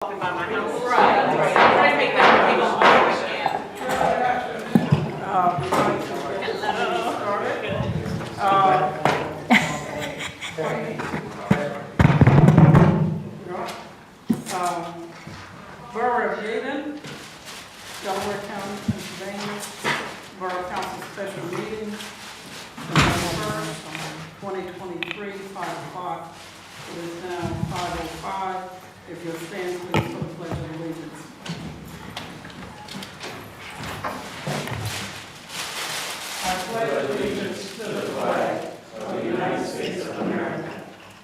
Walking by my house. Right. Try to make that people understand. Borough of Yeadon, Delaware County, Pennsylvania, Borough Council Special Meeting, November 1st, 2023, 5 o'clock. It is now 5:05. If you'll stand, please, for the Pledge of Allegiance. I pledge allegiance to the flag of the United States of America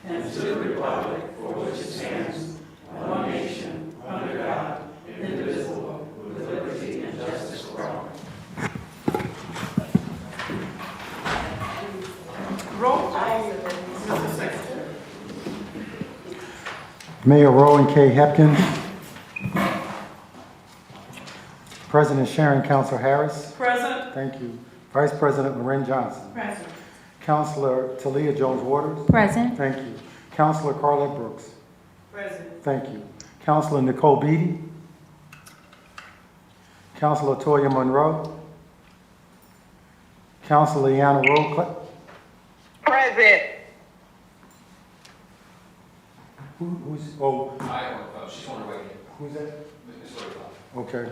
and to the republic for which it stands, one nation, under God, indivisible, with liberty and justice for all. Roll call, Mr. Secretary. Mayor Rowan K. Hepkins. President Sharon Council Harris. Present. Thank you. Vice President Loren Johnson. Present. Councilor Talia Jones-Waters. Present. Thank you. Councilor Carla Brooks. Present. Thank you. Councilor Nicole Beatty. Councilor Toya Monroe. Councilor Leanna Rowe. Present. Who's She's on her way. who's that? Ms. Rowe. Okay.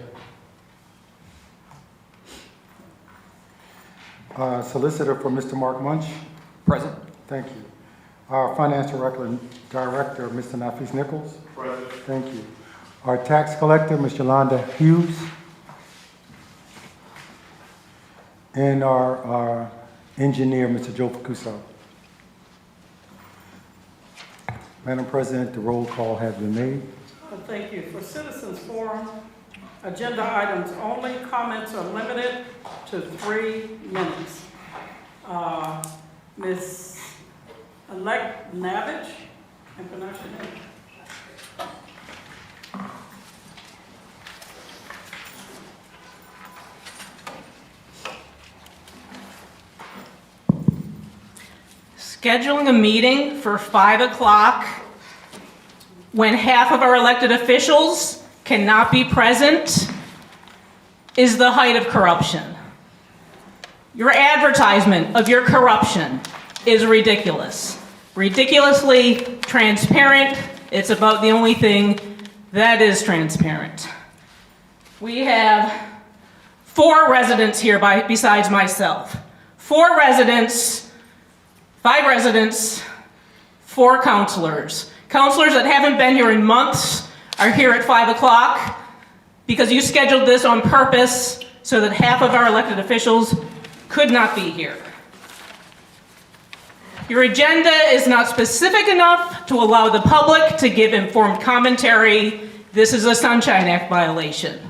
Solicitor for Mr. Mark Munch. Present. Thank you. Our Financial Director, Mr. Nafis Nichols. Present. Thank you. Our Tax Collector, Ms. Yolanda Hughes. And our Engineer, Mr. Joe Fukuso. Madam President, the roll call has been made. Well, thank you. For Citizens Forum, agenda items only. Comments are limited to 3 minutes. Ms. Elect Navich, I pronounce your name. Scheduling a meeting for 5 o'clock when half of our elected officials cannot be present is the height of corruption. Your advertisement of your corruption is ridiculous. Ridiculously transparent. It's about the only thing that is transparent. We have 4 residents here besides myself. 4 residents, 5 residents, 4 counselors. Counselors that haven't been here in months are here at 5 o'clock because you scheduled this on purpose so that half of our elected officials could not be here. Your agenda is not specific enough to allow the public to give informed commentary. This is a Sunshine Act violation.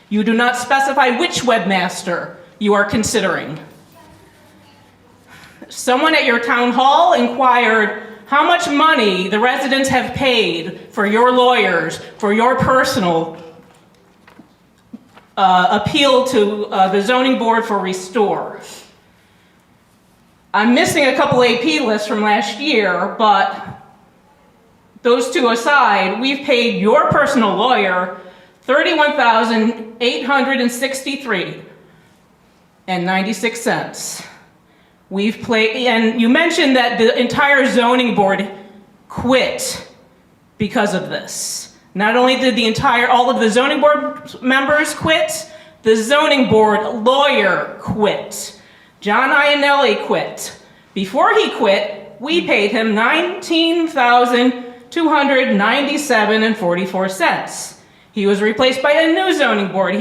You do not specify which webmaster you are considering. Someone at your town hall inquired how much money the residents have paid for your lawyers, for your personal appeal to the zoning board for restore. I'm missing a couple AP lists from last year, but those 2 aside, we've paid your personal lawyer $31,863.96. We've played, and you mentioned that the entire zoning board quit because of this. Not only did all of the zoning board members quit, the zoning board lawyer quit. John Iannelli quit. Before he quit, we paid him $19,297.44. He was replaced by a new zoning board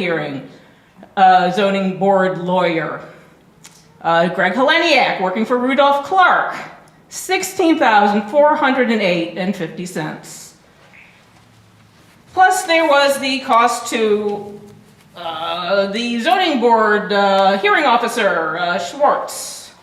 zoning board lawyer. Greg Heleniak, working for Rudolph Clark, $16,408.50. Plus, there was the cost to the zoning board hearing officer, Schwartz.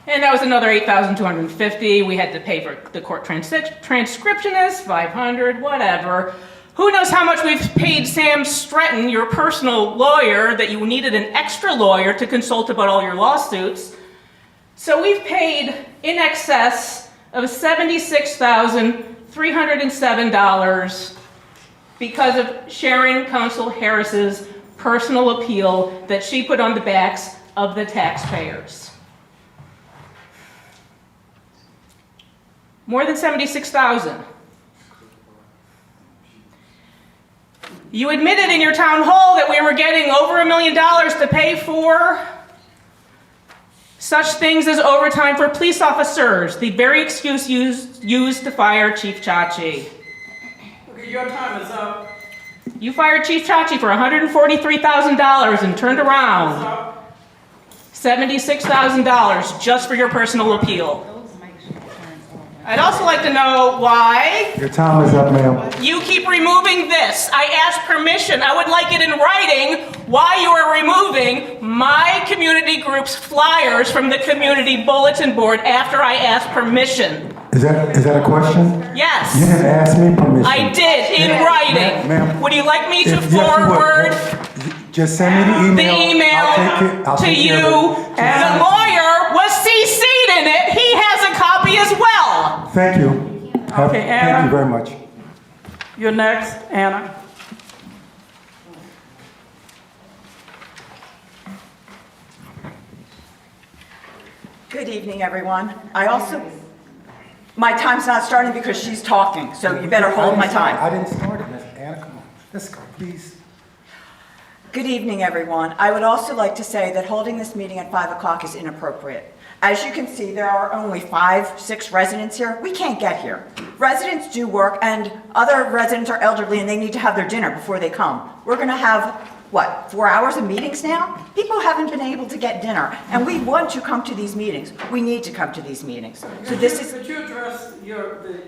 And that was another $8,250. We had to pay for the court transcriptionist, $500, whatever. Who knows how much we've paid Sam Stretton, your personal lawyer, that you needed an extra lawyer to consult about all your lawsuits. So we've paid in excess of $76,000 $307 because of Sharon Council Harris's personal appeal that she put on the backs of the taxpayers. More than $76,000. You admitted in your town hall that we were getting over $1 million to pay for such things as overtime for police officers, the very excuse used to fire Chief Chachi. Okay, your time is up. You fired Chief Chachi for $143,000 and turned around $76,000 just for your personal appeal. I'd also like to know why Your time is up, ma'am. you keep removing this. I asked permission. I would like it in writing why you are removing my community group's flyers from the community bulletin board after I asked permission. Is that a question? Yes. You didn't ask me permission. I did, in writing. Ma'am. Would you like me to If- yes, you would. forward Just send me the email. the email I'll take it. I'll to take you? care of it. The lawyer was CC'd in it. He has a copy as well. Thank you. Okay, Thank Anna. you very much. You're next, Anna. Good evening, everyone. My time's not starting because she's talking, so you better hold my time. I didn't start it, Miss Anna. Come on. Let's go, please. Good evening, everyone. I would also like to say that holding this meeting at 5 o'clock is inappropriate. As you can see, there are only 5, 6 residents here. We can't get here. Residents do work, and other residents are elderly, and they need to have their dinner before they come. We're going to have, 4 hours of meetings now? People haven't been able to get dinner, and we want to come to these meetings. We need to come to these meetings. So this is, Could you address the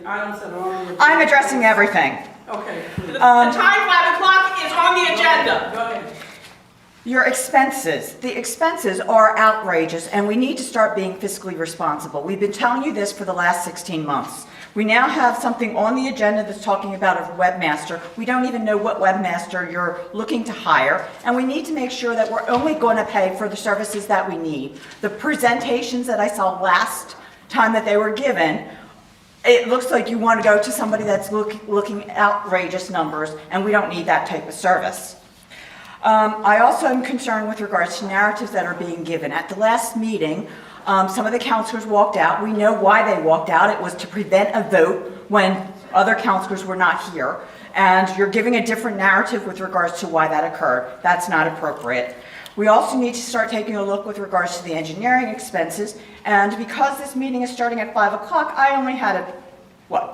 items that are on your? I'm addressing everything. Okay, please. The time 5 o'clock is on the agenda. Go ahead. Your expenses. The expenses are outrageous, and we need to start being fiscally responsible. We've been telling you this for the last 16 months. We now have something on the agenda that's talking about a webmaster. We don't even know what webmaster you're looking to hire, and we need to make sure that we're only going to pay for the services that we need. The presentations that I saw last time that they were given, it looks like you want to go to somebody that's looking outrageous numbers, and we don't need that type of service. I also am concerned with regards to narratives that are being given. At the last meeting, some of the counselors walked out. We know why they walked out. It was to prevent a vote when other counselors were not here. And you're giving a different narrative with regards to why that occurred. That's not appropriate. We also need to start taking a look with regards to the engineering expenses. And because this meeting is starting at 5 o'clock, I only had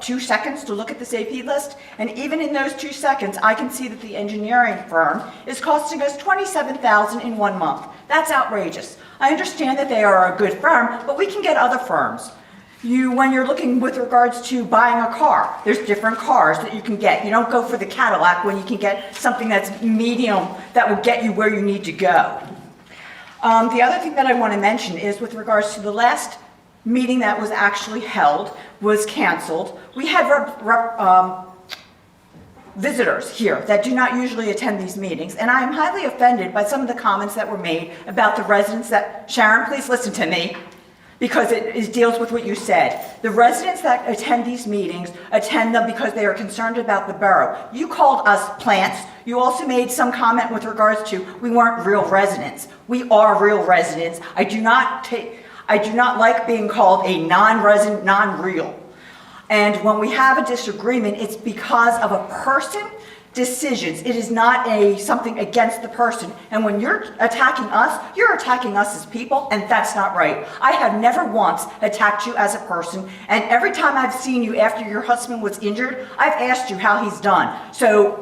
2 seconds to look at this AP list? And even in those 2 seconds, I can see that the engineering firm is costing us $27,000 in 1 month. That's outrageous. I understand that they are a good firm, but we can get other firms. When you're looking with regards to buying a car, there's different cars that you can get. You don't go for the Cadillac when you can get something that's medium that will get you where you need to go. The other thing that I want to mention is with regards to the last meeting that was actually held was canceled. We had visitors here that do not usually attend these meetings, and I am highly offended by some of the comments that were made about the residents that, Sharon, please listen to me, because it deals with what you said. The residents that attend these meetings attend them because they are concerned about the borough. You called us plants. You also made some comment with regards to we weren't real residents. We are real residents. I do not like being called a non-resident, non-real. And when we have a disagreement, it's because of a person decisions. It is not something against the person. And when you're attacking us as people, and that's not right. I have never once attacked you as a person, and every time I've seen you after your husband was injured, I've asked you how he's done. So,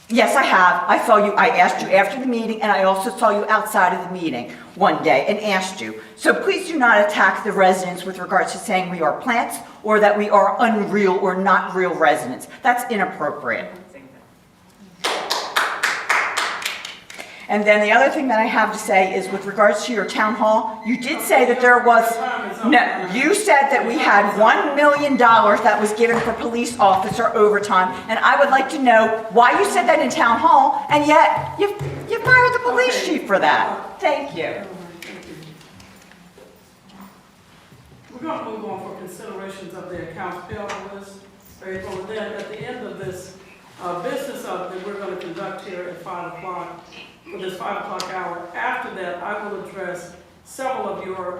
yes, I have. I asked you after the meeting, and I also saw you outside of the meeting one day and asked you. So please do not attack the residents with regards to saying we are plants or that we are unreal or not real residents. That's inappropriate. And then the other thing that I have to say is with regards to your town hall, you did say that there was, no, you said that we had $1 million that was given for police officer overtime, and I would like to know why you said that in town hall, and yet you fired the police chief for that. Thank you. We're going to move on for considerations of the accounts payable list. April, and then at the end of this business that we're going to conduct here at 5 o'clock, for this 5 o'clock hour, after that, I will address several of your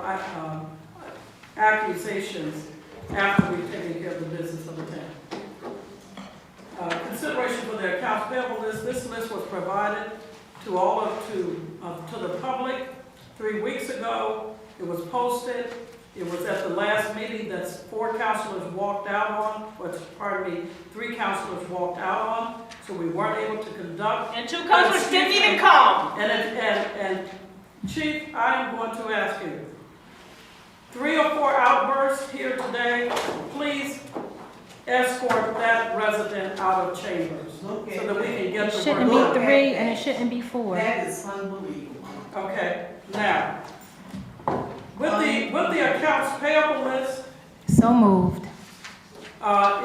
accusations after we've taken care of the business of the town. Consideration for the accounts payable list. This list was provided to the public 3 weeks ago. It was posted. It was at the last meeting that 4 councilors walked out on, pardon me, 3 councilors walked out on, so we weren't able to conduct. And 2 councilors didn't even come. And Chief, I am going to ask you, 3 or 4 outbursts here today, please escort that resident out of chambers so that we can get the It shouldn't work be done. 3 and it shouldn't be 4. That is unbelievable. Okay, now, with the accounts payable list, So moved.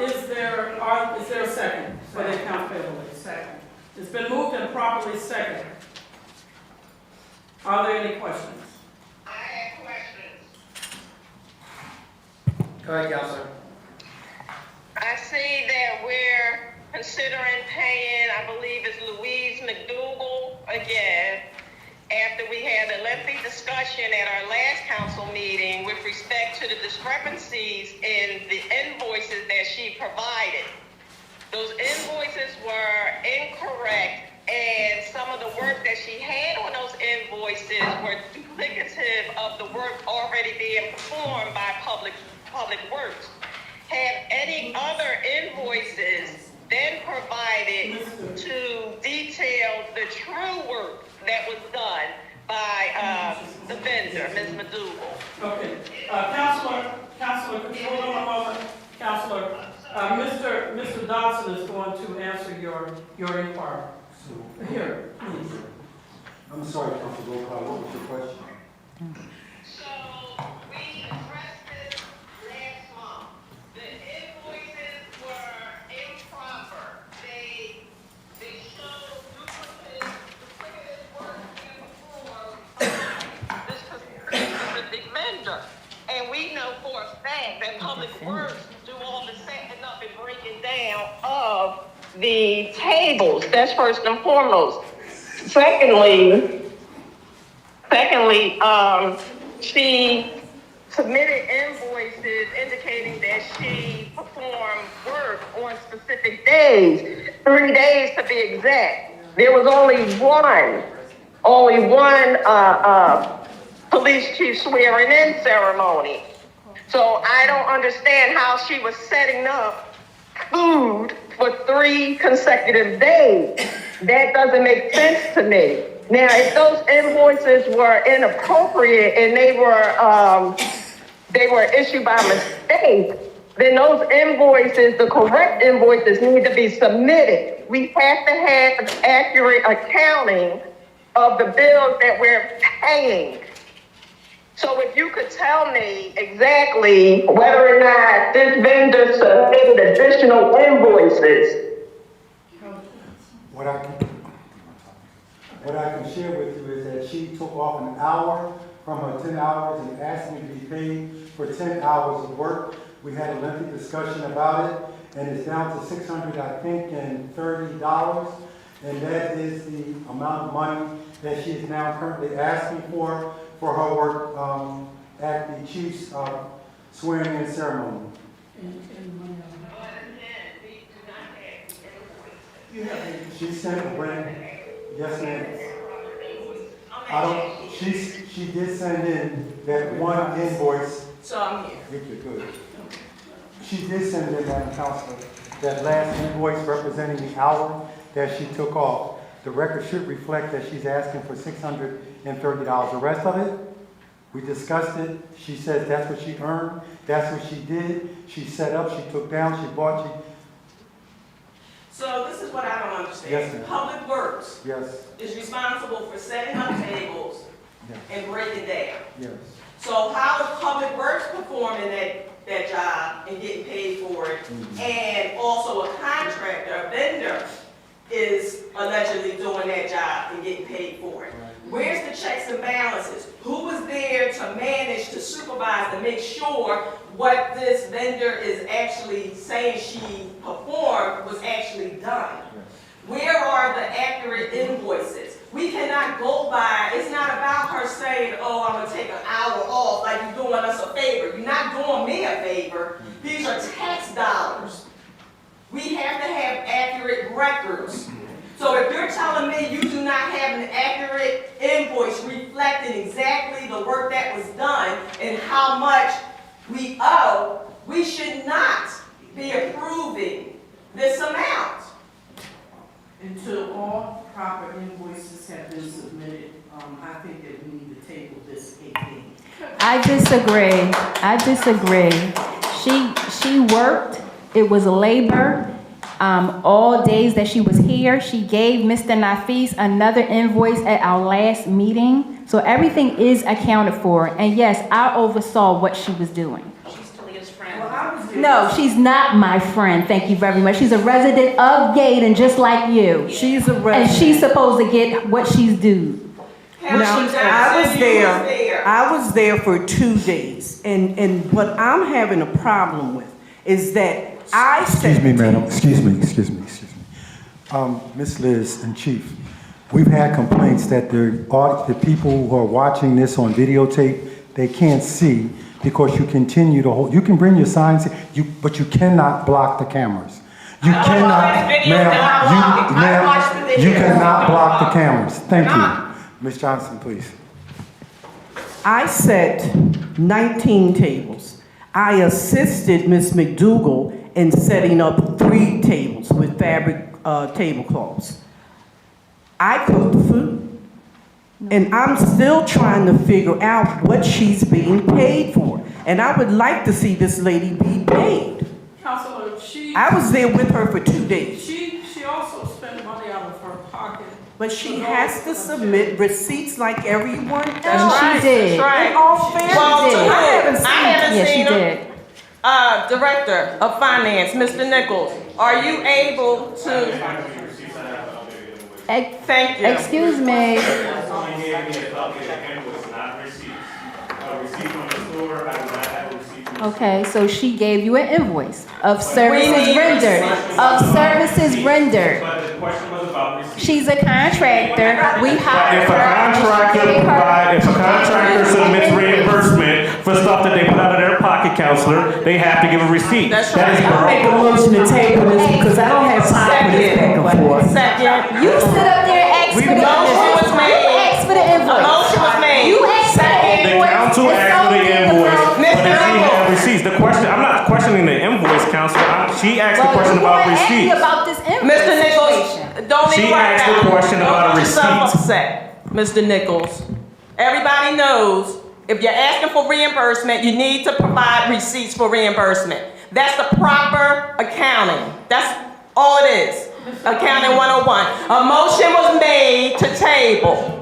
is there a second for the accounts payable list? Second. It's been moved and properly seconded. Are there any questions? I have questions. Go ahead, Counselor. I see that we're considering paying, I believe it's Louise McDougal again, after we had a lengthy discussion at our last council meeting with respect to the discrepancies in the invoices that she provided. Those invoices were incorrect, and some of the work that she had on those invoices were duplicative of the work already being performed by Public Works. Have any other invoices been provided to detail the true work that was done by the vendor, Ms. McDougal? Okay, Counselor, could you hold on a moment? Counselor, Mr. Dodson is going to answer your inquiry. Here, please. I'm sorry, Councilor Goldcott, what was your question? So we addressed this last month. The invoices were improper. They showed duplicative work being performed by this specific vendor. And we know for a fact that Public Works do all the setting up and breaking down of the tables. That's first and foremost. Secondly, she submitted invoices indicating that she performed work on specific days, 3 days to be exact. There was only one police chief swearing in ceremony. So I don't understand how she was setting up food for 3 consecutive days. That doesn't make sense to me. Now, if those invoices were inappropriate and they were issued by mistake, then those invoices, the correct invoices, need to be submitted. We have to have accurate accounting of the bills that we're paying. So if you could tell me exactly whether or not this vendor submitted additional invoices. What I can share with you is that she took off an hour from her 10 hours and asked me to be paid for 10 hours of work. We had a lengthy discussion about it, and it's down to $600, I think, and $30, and that is the amount of money that she is now currently asking for her work at the chief's swearing-in ceremony. She sent a brand, yes ma'am. She did send in that one invoice. So I'm here. You're good. She did send in, Madam Counselor, that last invoice representing the hour that she took off. The record should reflect that she's asking for $630. The rest of it, we discussed it. She says that's what she earned. That's what she did. She set up, she took down, she bought, So this is what I don't understand. Yes, ma'am. Public Works yes, is responsible for setting up tables yes, and breaking down. yes. So how is Public Works performing that job and getting paid for it? And also a contractor, a vendor, is allegedly doing that job and getting paid for it. Where's the checks and balances? Who was there to manage, to supervise, to make sure what this vendor is actually saying she performed was actually done? Where are the accurate invoices? We cannot go by, it's not about her saying, oh, I'm gonna take an hour off like you're doing us a favor. You're not doing me a favor. These are tax dollars. We have to have accurate records. So if you're telling me you do not have an accurate invoice reflecting exactly the work that was done and how much we owe, we should not be approving this amount. Until all proper invoices have been submitted, I think that we need to table this 18. I disagree. I disagree. She worked. It was labor. All days that she was here, she gave Mr. Nafis another invoice at our last meeting. So everything is accounted for. And yes, I oversaw what she was doing. No, she's not my friend. Thank you very much. She's a resident of Yeadon, just like you. She's a And resident. she's supposed to get what she's due. Now, I was there for 2 days, and what I'm having a problem with is that I said. Excuse me, madam, excuse me. Ms. Liz and Chief, we've had complaints that the people who are watching this on videotape, they can't see because you continue to hold, you can bring your signs, but you cannot block the cameras. You cannot, ma'am, you cannot block the cameras. Thank you. Ms. Johnson, please. I set 19 tables. I assisted Ms. McDougal in setting up 3 tables with fabric tablecloths. I cooked the food. And I'm still trying to figure out what she's being paid for. And I would like to see this lady be paid. Counselor, I was there with her for 2 days. she also spent money out of her pocket. But she has to submit receipts like everyone else. And she did. In all fairness, Well, did. to I haven't who? seen I haven't Yes, she seen her. did. Director of Finance, Mr. Nichols, are you able to, thank you. Excuse me. Okay, so she gave you an invoice of services need rendered. Of services rendered. But the question was about receipts. She's a contractor. We hired If a contractor submits reimbursement for stuff that they put out of their pocket, counselor, they have to give a receipt. That's That is right. I make a motion to table this because I don't have time for this back and forth. Second. You sit up there and ask for the Motion was invoice. made. You asked for the A invoice. motion was made. You asked for the Second. The invoice. council and asked for the so did invoice, girl. but does she Mr. have receipts? The question, I'm not questioning the invoice, counselor. She asked the question you about weren't asking receipts. about this invoice Mr. Nichols, situation. don't She even right asked now. the question Don't about a get yourself receipt. upset, Mr. Nichols. Everybody knows if you're asking for reimbursement, you need to provide receipts for reimbursement. That's the proper accounting. That's all it is. Accounting 101. A motion was made to table.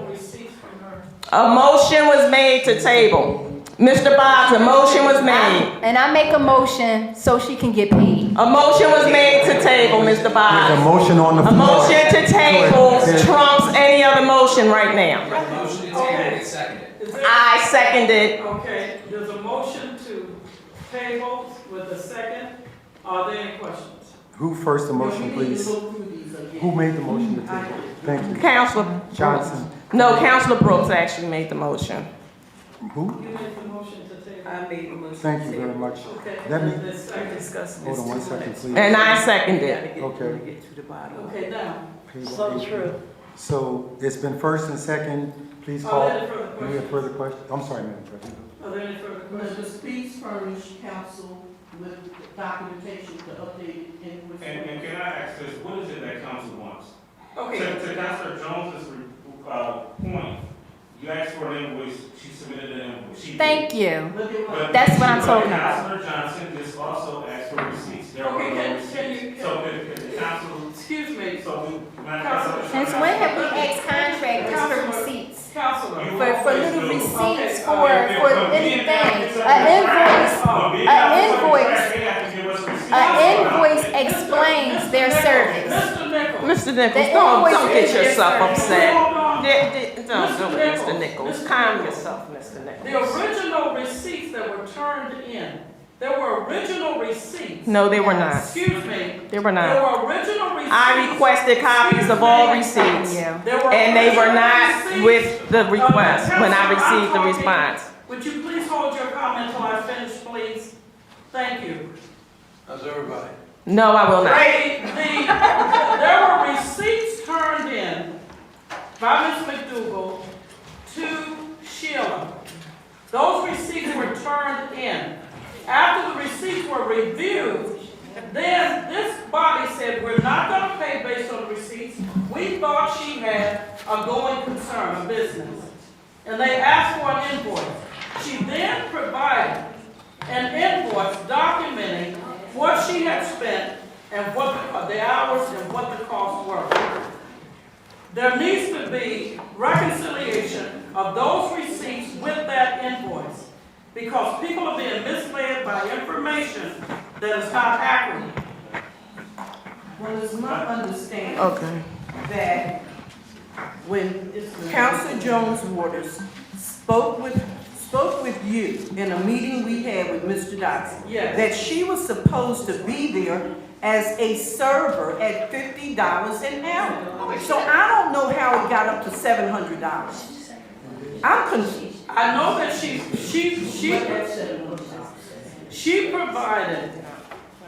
A motion was made to table. Mr. Boggs, a motion was made. And I make a motion so she can get paid. A motion was made to table, Mr. There's a Boggs. motion on the A floor. motion to table trumps any other motion right now. Motion to table and seconded. I seconded. Okay, there's a motion to table with a second. Are there any questions? Who first the motion, please? Who made the motion to table? Thank you. Counselor Johnson. No, Counselor Brooks actually made the motion. Who? You made the motion to table. I made the motion. Thank you very much. Okay. Let me, Discuss. hold on 1 second, please. And I seconded. Okay. Okay, now. So true. So it's been first and second. Please Are call. there any further Any further questions? I'm sorry, Madam President. Are there any further questions? Please furnish council with documentation to update invoice. And can I ask this, what is it that council wants? Okay. To Councilor Jones's point, you asked for an invoice, she submitted an invoice. She did. Thank you. Look at what. But That's what I'm talking about. Councilor Johnson just also asked for receipts. There were Okay, no can receipts. you- So could the council, Excuse me, so we. Since when have we asked contractors for receipts? Counselor. For little receipts for anything? An invoice explains their service. Mr. Nichols. Mr. Mr. Nichols, The don't invoice get is yourself Hold upset. on. Don't do it, Mr. Mr. Nichols. Nichols. Calm yourself, Mr. The Nichols. original receipts that were turned in, there were original receipts. No, they were not. Excuse me. They were There not. were original receipts. I requested copies of all receipts, There were and they were original not receipts. with the request when I Councilor, I'm received the talking. response. Would you please hold your comment till I finish, please? Thank you. How's everybody? No, I will not. There were receipts turned in by Ms. McDougal to Sheila. Those receipts were turned in. After the receipts were reviewed, then this body said, we're not gonna pay based on the receipts. We thought she had a going concern, a business. And they asked for an invoice. She then provided an invoice documenting what she had spent and what the hours and what the costs were. There needs to be reconciliation of those receipts with that invoice because people are being misled by information that is not accurate. Well, it's my understanding Okay. that when Councilor Jones Waters spoke with you in a meeting we had with Mr. Dotson, Yes. that she was supposed to be there as a server at $50 an hour. So I don't know how it got up to $700. I'm confused. I know that she provided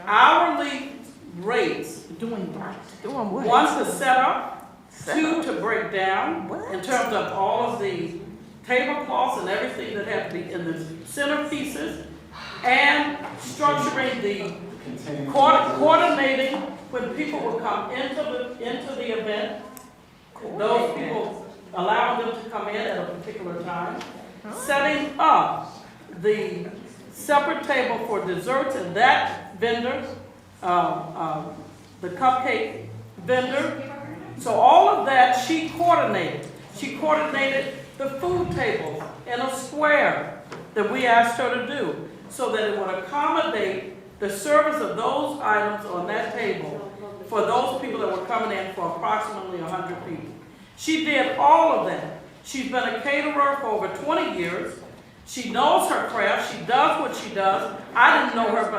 hourly rates. Doing what? One to set up, two to break down, in terms of all of the tablecloths and everything that had to be in the centerpieces, and structuring the coordinating when people would come into the event, those people allowing them to come in at a particular time, setting up the separate table for desserts and that vendor, the cupcake vendor. So all of that she coordinated. She coordinated the food table in a square that we asked her to do so that it would accommodate the service of those items on that table for those people that were coming in, for approximately 100 people. She did all of that. She's been a caterer for over 20 years. She knows her craft. She does what she does. I didn't know her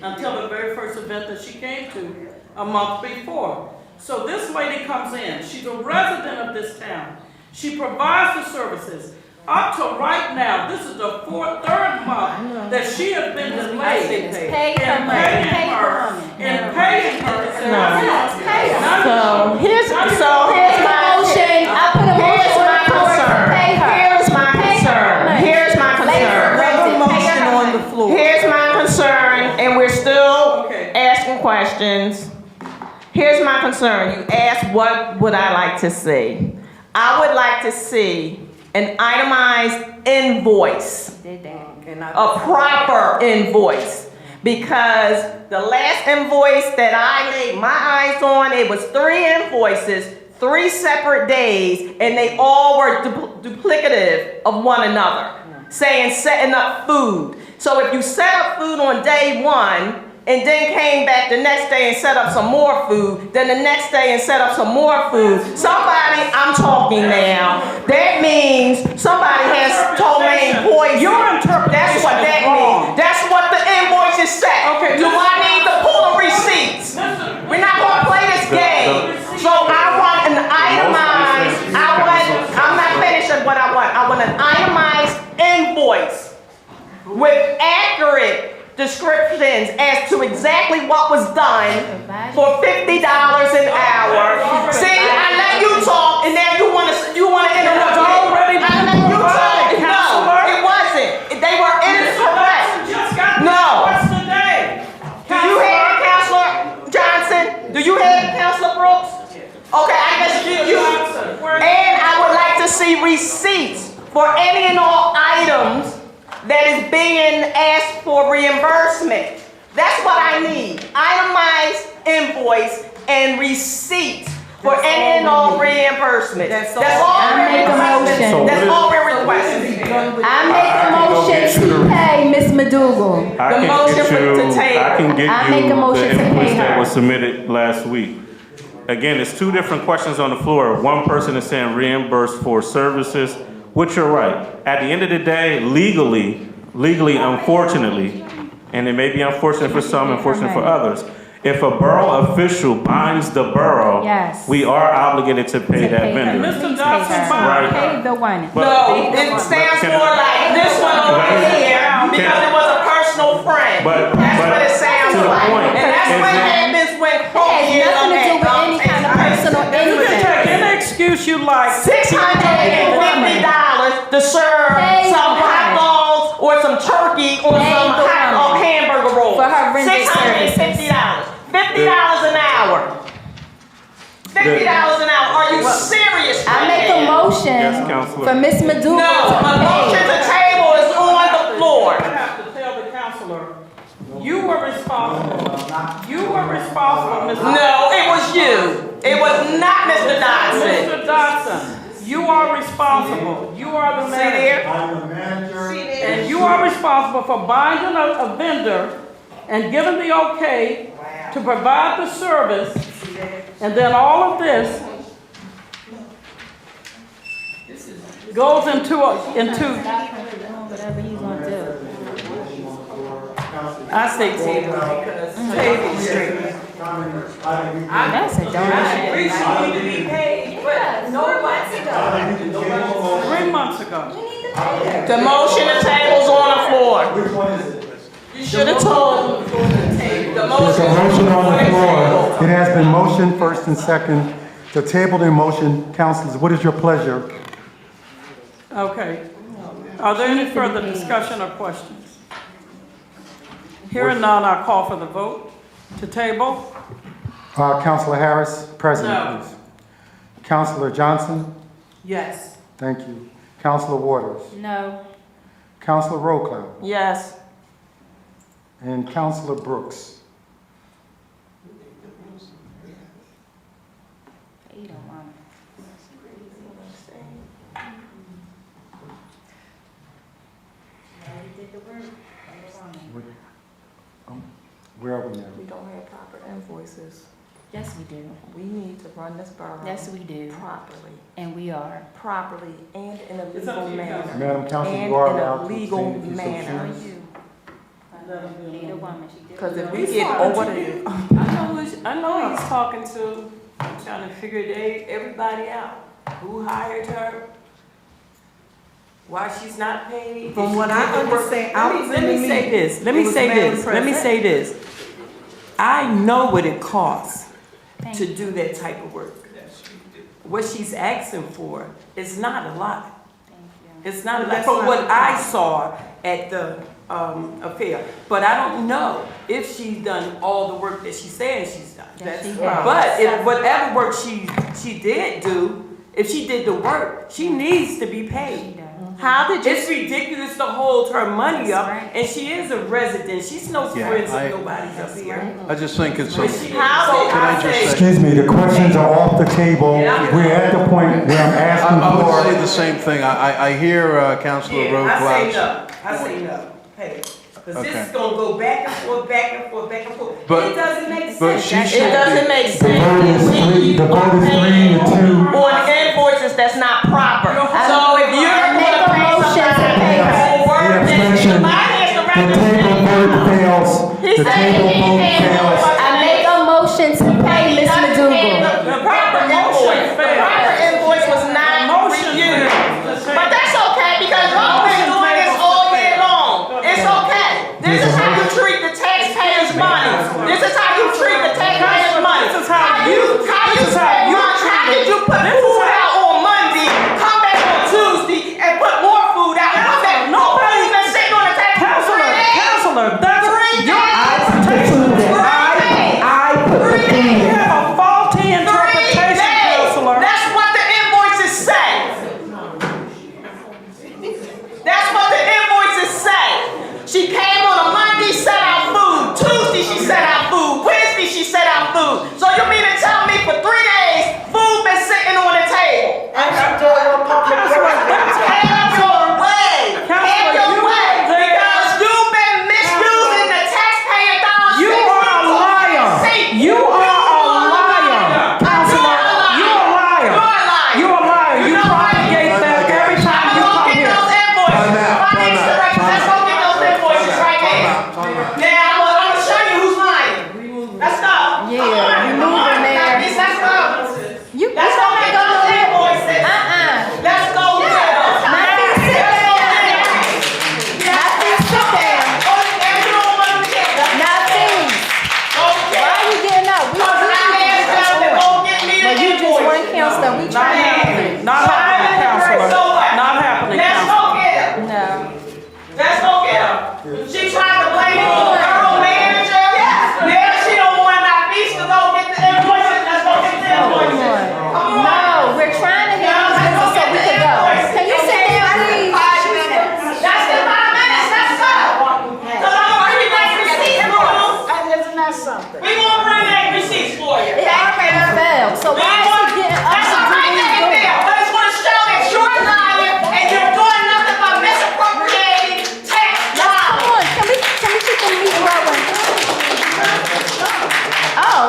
until the very first event that she came to a month before. So this lady comes in. She's a resident of this town. She provides the services. Up to right now, this is the third month that she has been delayed Pay her money, pay her money. in paying her. So here's my Motion, I put a motion on the floor to pay her. Here's my concern. Here's my concern. Have a motion on the floor. Here's my concern, and we're still Okay. asking questions. Here's my concern. You asked what would I like to see. I would like to see an itemized invoice, a proper invoice, because the last invoice that I laid my eyes on, it was 3 invoices, 3 separate days, and they all were duplicative of one another, saying setting up food. So if you set up food on day 1, and then came back the next day and set up some more food, then the next day and set up some more food. Somebody, I'm talking now, that means somebody has ptomaine poison. Your interpretation That's what that is wrong. means. That's what the invoices say. Okay, Do listen. I need to pull the receipts? Listen. We're not gonna play this game. So I want an itemized, I'm not finished with what I want. I want an itemized invoice with accurate descriptions as to exactly what was done for $50 an hour. See, I let you talk, and now you want to interrupt me. I let you talk. No, it wasn't. They were incorrect. No. Do you hear it, Councilor Johnson? Do you hear it, Councilor Brooks? Okay, I guess you. And I would like to see receipts for any and all items that is being asked for reimbursement. That's what I need. Itemized invoice and receipt for any and all reimbursement. That's all I make a motion. That's all we're requesting. I make a motion to pay Ms. McDougal. The motion for the table. I can get I make a you motion the to pay invoice that her. was submitted last week. again, it's two different questions on the floor. One person is saying reimbursed for services, which you're right. At the end of the day, legally, unfortunately, and it may be unfortunate for some, unfortunate for others, if a borough official binds the borough, Yes. we are obligated to pay that vendor. Mr. Dodson, Right. Pay the one. But- No, it stands Can- for like this one over here, because it was a personal friend. That's what it sounds to the like. point, And that's is what that- happens when It Kobe has is nothing to do with on any kind of personal You can anything. take any excuse you like. $650 to serve Pay some the hot woman. dogs or some turkey or Pay some the hot dog woman. hamburger rolls. For her rented $650. $50 an hour. $50 an hour. Are you serious? I make a motion Yes, Counselor. for Ms. No, McDougal a to motion pay. to table is on the floor. I have to tell the counselor, you were responsible. You were responsible, Mr. No, it was you. It was not Mr. Dodson. Mr. Dodson, you are responsible. You are the See manager. there? I'm the manager. And you are responsible for binding a vendor and giving the okay to provide the service. And then all of this goes into, Whatever he's gonna do. I say table because table straight. That's a donation. need to be paid, but no months ago. 3 months ago. The motion to table's on the floor. Which one is it? You should have told the There's a motion. motion on the floor. It has been motioned first and second to table the motion. Councilors, what is your pleasure? Okay. Are there any further discussion or questions? Hearing none, I'll call for the vote to table. Councilor Harris, No. present, please. Councilor Johnson, Yes. thank you. Councilor Waters, No. Councilor Roquel, Yes. and Councilor Brooks. Pay the woman. Where are we now? We don't have proper invoices. Yes, we do. We need to run this borough. Yes, we do. Properly. And we are. Properly and in a It's up to legal you, manner. Councilor. Madam Council, And you are in a allowed to legal abstain if you so manner. choose. Pay the woman. She did. Because if we He's get talking over to the. you. I know he's talking to, trying to figure everybody out. Who hired her? Why she's not paid? From If what she I did the work- understand, Let me say this, let me It was say Madam this, let me say this. I know what it costs Thank to you. do that type of work. What she's asking for is not a lot. Thank you. It's not a lot, That's from not what the I saw at the affair. But I don't know if she's done all the work that she's saying she's done. Yes, she right. has. But if whatever work she did do, if she did the work, she needs to be She paid. does. How did you? It's ridiculous to hold her money That's up, right. and she is a resident. She's no Yeah, friends I- of nobody's up here. I just think it's, But she- How so did- Can I I just say- say- Excuse me, the questions are off the table. We're at the point where I'm asking I would say for. the same thing. I hear Councilor Yeah, I say Roquel. no. I say no. Hey, because this Okay. is gonna go back and forth, back and forth, back and forth. But- It doesn't make but sense. she That's- should It doesn't be- make The vote is sense. three, the vote is 3-2. On invoices that's not proper. So if you're I make gonna a pay motion to somebody pay for her. work The that abstention. somebody has to The table represent. vote fails. The table vote fails. I make a motion to pay Ms. McDougal. The proper invoice, the proper invoice was not reviewed. But that's okay, because y'all been doing this all year long. It's okay. This is how you treat the taxpayers' money. This is how you treat the taxpayers' money. This is how you- How this you is how spend you money? How treat did you put This is food how- out on Monday, come back on Tuesday, and put more food out, and come back? Nobody- Food been sitting on the table for 3 days. Counselor, that's, Three your days. expectation Counselor, we Not trying happening, not 5 happening, minutes break, Counselor. so what? Not happening, Let's Counselor. go get her. No. Let's go get her. She tried to blame it on the borough manager. Now she don't want our fees to go get the invoices. Let's go get the invoices. Come on. No, we're trying to handle Let's go this so get we the can go. invoices. Can you sit down, please? 5 minutes. That's the 5 minutes. Let's go. Cause I'm gonna bring back receipts for you. Isn't that something? We gonna bring back receipts for you. It already failed, so why is he getting up That's to all do right, what that he's can doing? fail. But it's gonna show that you're lying and you're doing nothing but misappropriating tax Come dollars. on, can we keep the meeting rolling? Oh,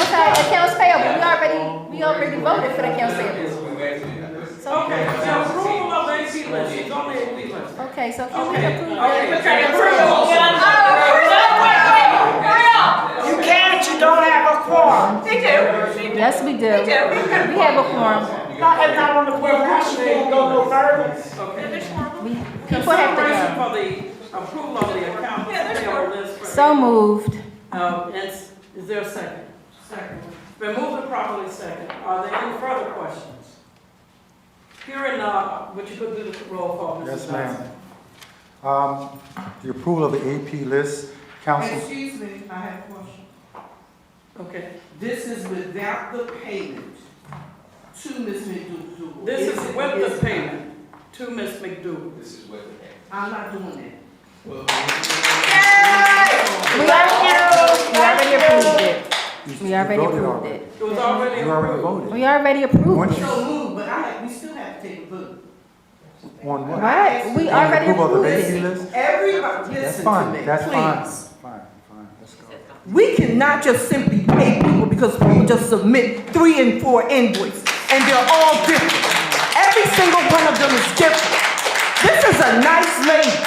okay, accounts payable, we already voted for the accounts payable. Okay, the approval of the AP list, it's on the AP list. Okay, so can we Okay, approve okay. that? You can't, you don't have a quorum. They do. Yes, we do. We have a quorum. Not on the quorum, she can't go no further. People have Consideration to for the approval of the account payable list. go. for- So moved. Is there a second? Second. Been moved and properly second. Are there any further questions? Hearing none, would you could do the roll call, Mr. Yes, Johnson? ma'am. The approval of the AP list, council. Excuse me, I have a question. Okay. This is without the payment to Ms. McDougal. This is with the payment to Ms. McDougal. This is with the pay. I'm not doing that. We already approved it. We already voted approved already. it. It was already You already approved. voted. We already approved Once it. you- So move, but we still have to take a vote. On what? What? We On already approval of approved the it. AP list? Everybody, That's listen to fine, me, that's fine. please. Fine, let's go. We cannot just simply pay people because people just submit 3 and 4 invoices, and they're all different. Every single one of them is different. This is a nice lady.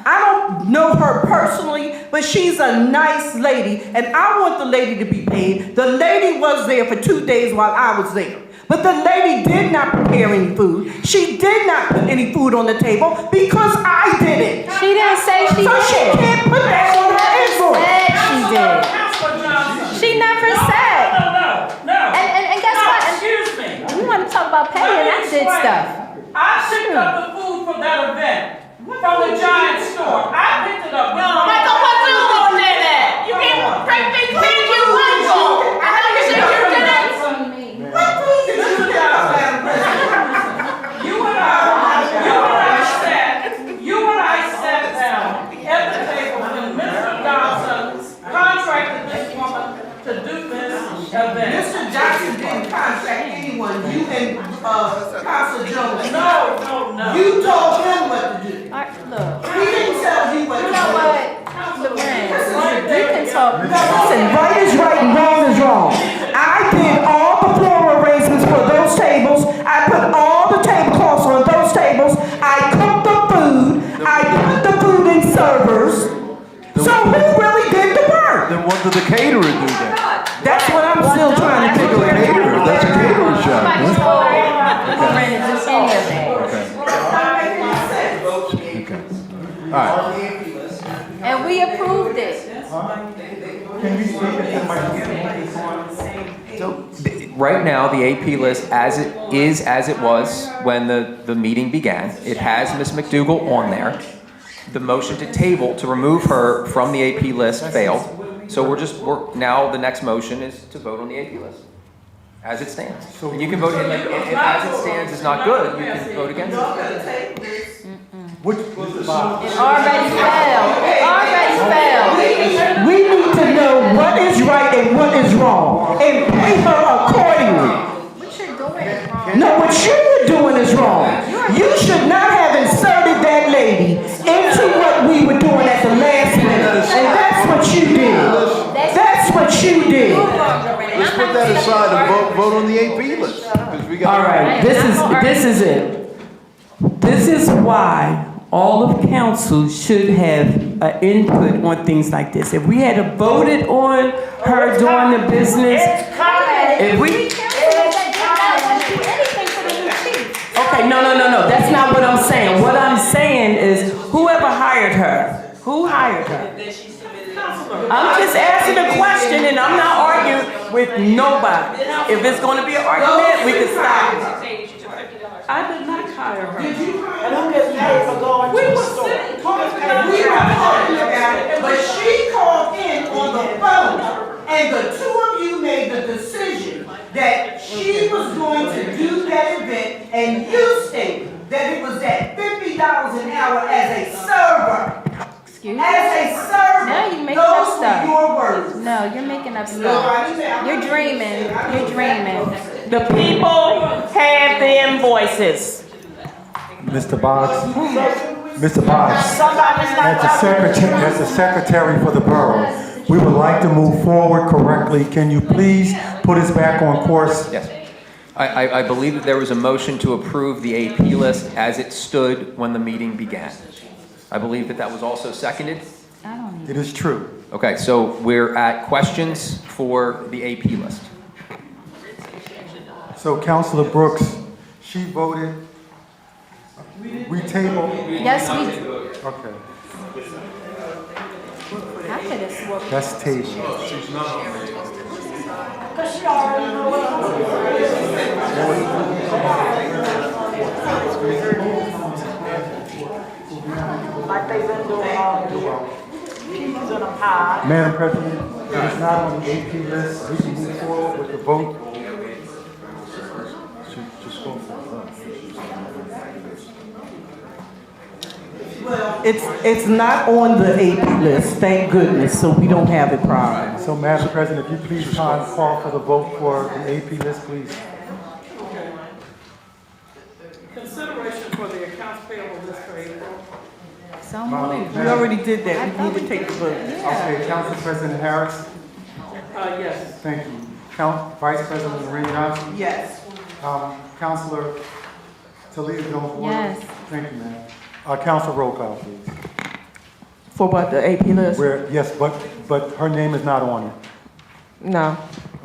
I don't know her personally, but she's a nice lady, and I want the lady to be paid. The lady was there for 2 days while I was there. But the lady did not prepare any food. She did not put any food on the table because I did it. She didn't say she So she did. can't put that on her invoice. Said she did. Councilor Johnson. She never said. No. And guess No, what? excuse me. We want to talk about paying. I did stuff. I picked up the food for that event from the Giant store. I picked it up. Michael, what you doing there at? You can't bring things back you want to. I know you said you did it. Mr. Johnson, you and I sat down at the table when Mr. Johnson contracted this woman to do this event. Mr. Johnson didn't contract anyone, you and, Council Jones. No. You told him what to do. Look, He didn't tell you what to you do. know what? Loren, you can talk. Listen, right is right and wrong is wrong. I did all the floor arrangements for those tables. I put all the tablecloths on those tables. I cooked the food. I put the food in servers. So who really did the work? Then what did the caterer do then? That's what I'm still trying to figure out. Caterer, that's a caterer's job. Nobody huh? told Loren to do any of that. Okay. All right. And we approved it. Can you speak into the microphone? So, right now, the AP list as it was when the meeting began. It has Ms. McDougal on there. The motion to table to remove her from the AP list failed. So now the next motion is to vote on the AP list as it stands. And you can vote, and if as it stands is not good, you can vote against it. Which, Mr. Bob? It already failed. It already failed. We need to know what is right and what is wrong and pay her accordingly. What you're doing is wrong. No, what you're doing is wrong. You should not have inserted that lady into what we were doing at the last minute. And that's what you did. That's what you did. Let's put that aside and vote on the AP list. 'Cause we got. All right, this is it. This is why all of council should have input on things like this. If we had voted on her doing the business, if we... Okay, no. That's not what I'm saying. What I'm saying is whoever hired her, who hired her? I'm just asking a question and I'm not arguing with nobody. If it's gonna be an argument, we can stop it. I did not hire her. Did you hire her? Who gets paid for going to the store? And we were talking about it, but she called in on the phone, and the two of you made the decision that she was going to do that event, and you stated that it was at $50 an hour as a server. Excuse me? As a server. Now you're making up Those stuff. were your words. No, you're making up No, stuff. I didn't say- I'm You're not dreaming. saying- You're dreaming. The The people have the invoices. Mr. Boggs, Mr. Boggs, Somebody's not. as the secretary for the borough, we would like to move forward correctly. Can you please put us back on course? Yes. I believe that there was a motion to approve the AP list as it stood when the meeting began. I believe that that was also seconded. I don't need It is true. Okay, so we're at questions for the AP list. So Councilor Brooks, she voted, we tabled, Yes, we, okay, I could have swore. that's tabled. Like they've been doing all year. Peas in a pie. Madam President, it is not on the AP list. We can move forward with the vote. Just go for it. It's not on the AP list, thank goodness, so we don't have it prior. So Madam President, if you please call for the vote for the AP list, please. Consideration for the accounts payable list for April. So moved. We already did that, we need to take the vote. Okay, Council President Harris, Yes. thank you. Vice President Lorraine Johnson, Yes. Councilor Talia Jones Ward. Yes. Thank you, ma'am. Council roll call, please. For what, the AP list? Where, yes, but her name is not on it. No.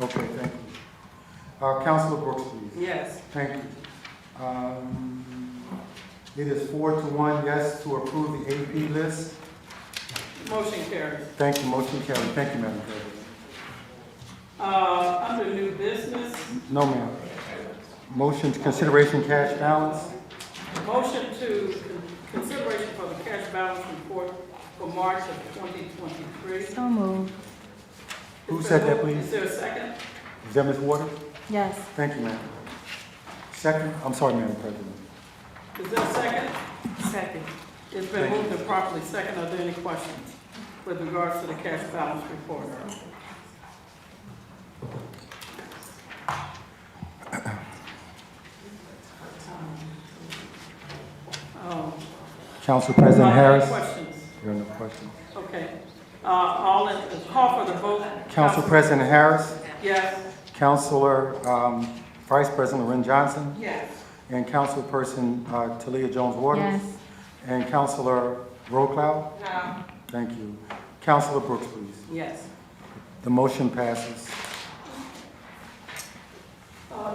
Okay, thank you. Councilor Brooks, please. Yes. Thank you. It is 4-1 yes to approve the AP list. Motion carries. Thank you, motion carried. Thank you, Madam President. Under new business, No, ma'am. Motion to consideration cash balance. motion to consideration for the cash balance report for March of 2023. So moved. Who said that, please? Is there a second? Is that Ms. Waters? Yes. Thank you, ma'am. Second? I'm sorry, Madam President. Is there a second? Second. It's been moved and properly second. Are there any questions with regards to the cash balance report? Council President Harris? Questions? There are no questions. Okay. All in, call for the vote. Council President Harris? Yes. Councilor Vice President Lorraine Johnson? Yes. And Councilperson Talia Jones Waters? Yes. And Councilor Roquel? No. Thank you. Councilor Brooks, please. Yes. The motion passes.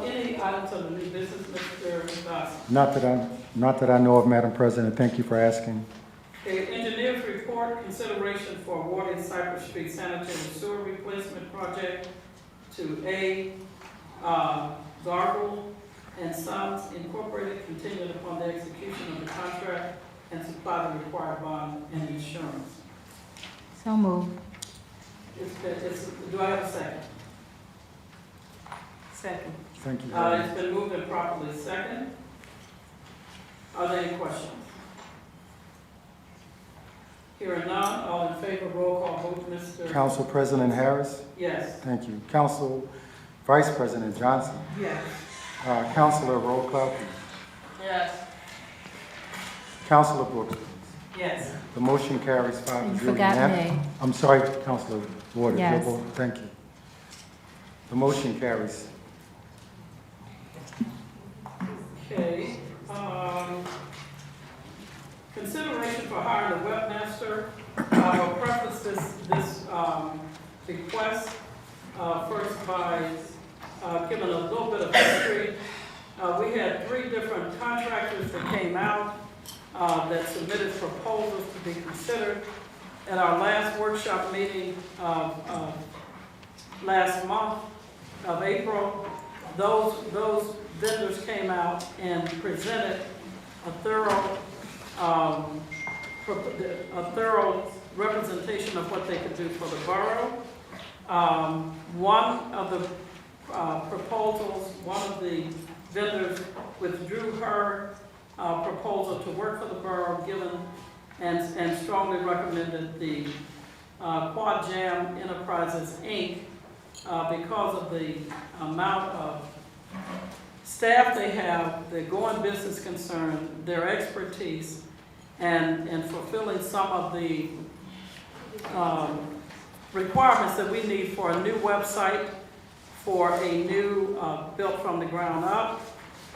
Any items of the new business, Mr. Dawson? Not that I know of, Madam President. Thank you for asking. Okay, engineer's report, consideration for awarding Cypress Street sanitary sewer replacement project to A. Gargle and Sons Incorporated, contingent upon the execution of the contract and supply the required bond and insurance. So moved. Do I have a second? Second. Thank you. very much. It's been moved and properly second. Are there any questions? Hearing none, all in favor, roll call vote, Mr. Council President Harris? Yes. Thank you. Council Vice President Johnson? Yes. Councilor Roquel, please. Yes. Councilor Brooks, please. Yes. The motion carries 5-0. You forgot me. I'm sorry, Councilor Waters. Yes. Your vote. Thank you. The motion carries. Okay, consideration for hiring a webmaster. I'll preface this request first by giving a little bit of history. We had 3 different contractors that came out that submitted proposals to be considered. At our last workshop meeting last month of April, those vendors came out and presented a thorough representation of what they could do for the borough. One of the proposals, one of the vendors withdrew her proposal to work for the borough, and strongly recommended the Quad Jam Enterprises, Inc., because of the amount of staff they have, their going business concern, their expertise, and fulfilling some of the requirements that we need for a new website, for a new built from the ground up,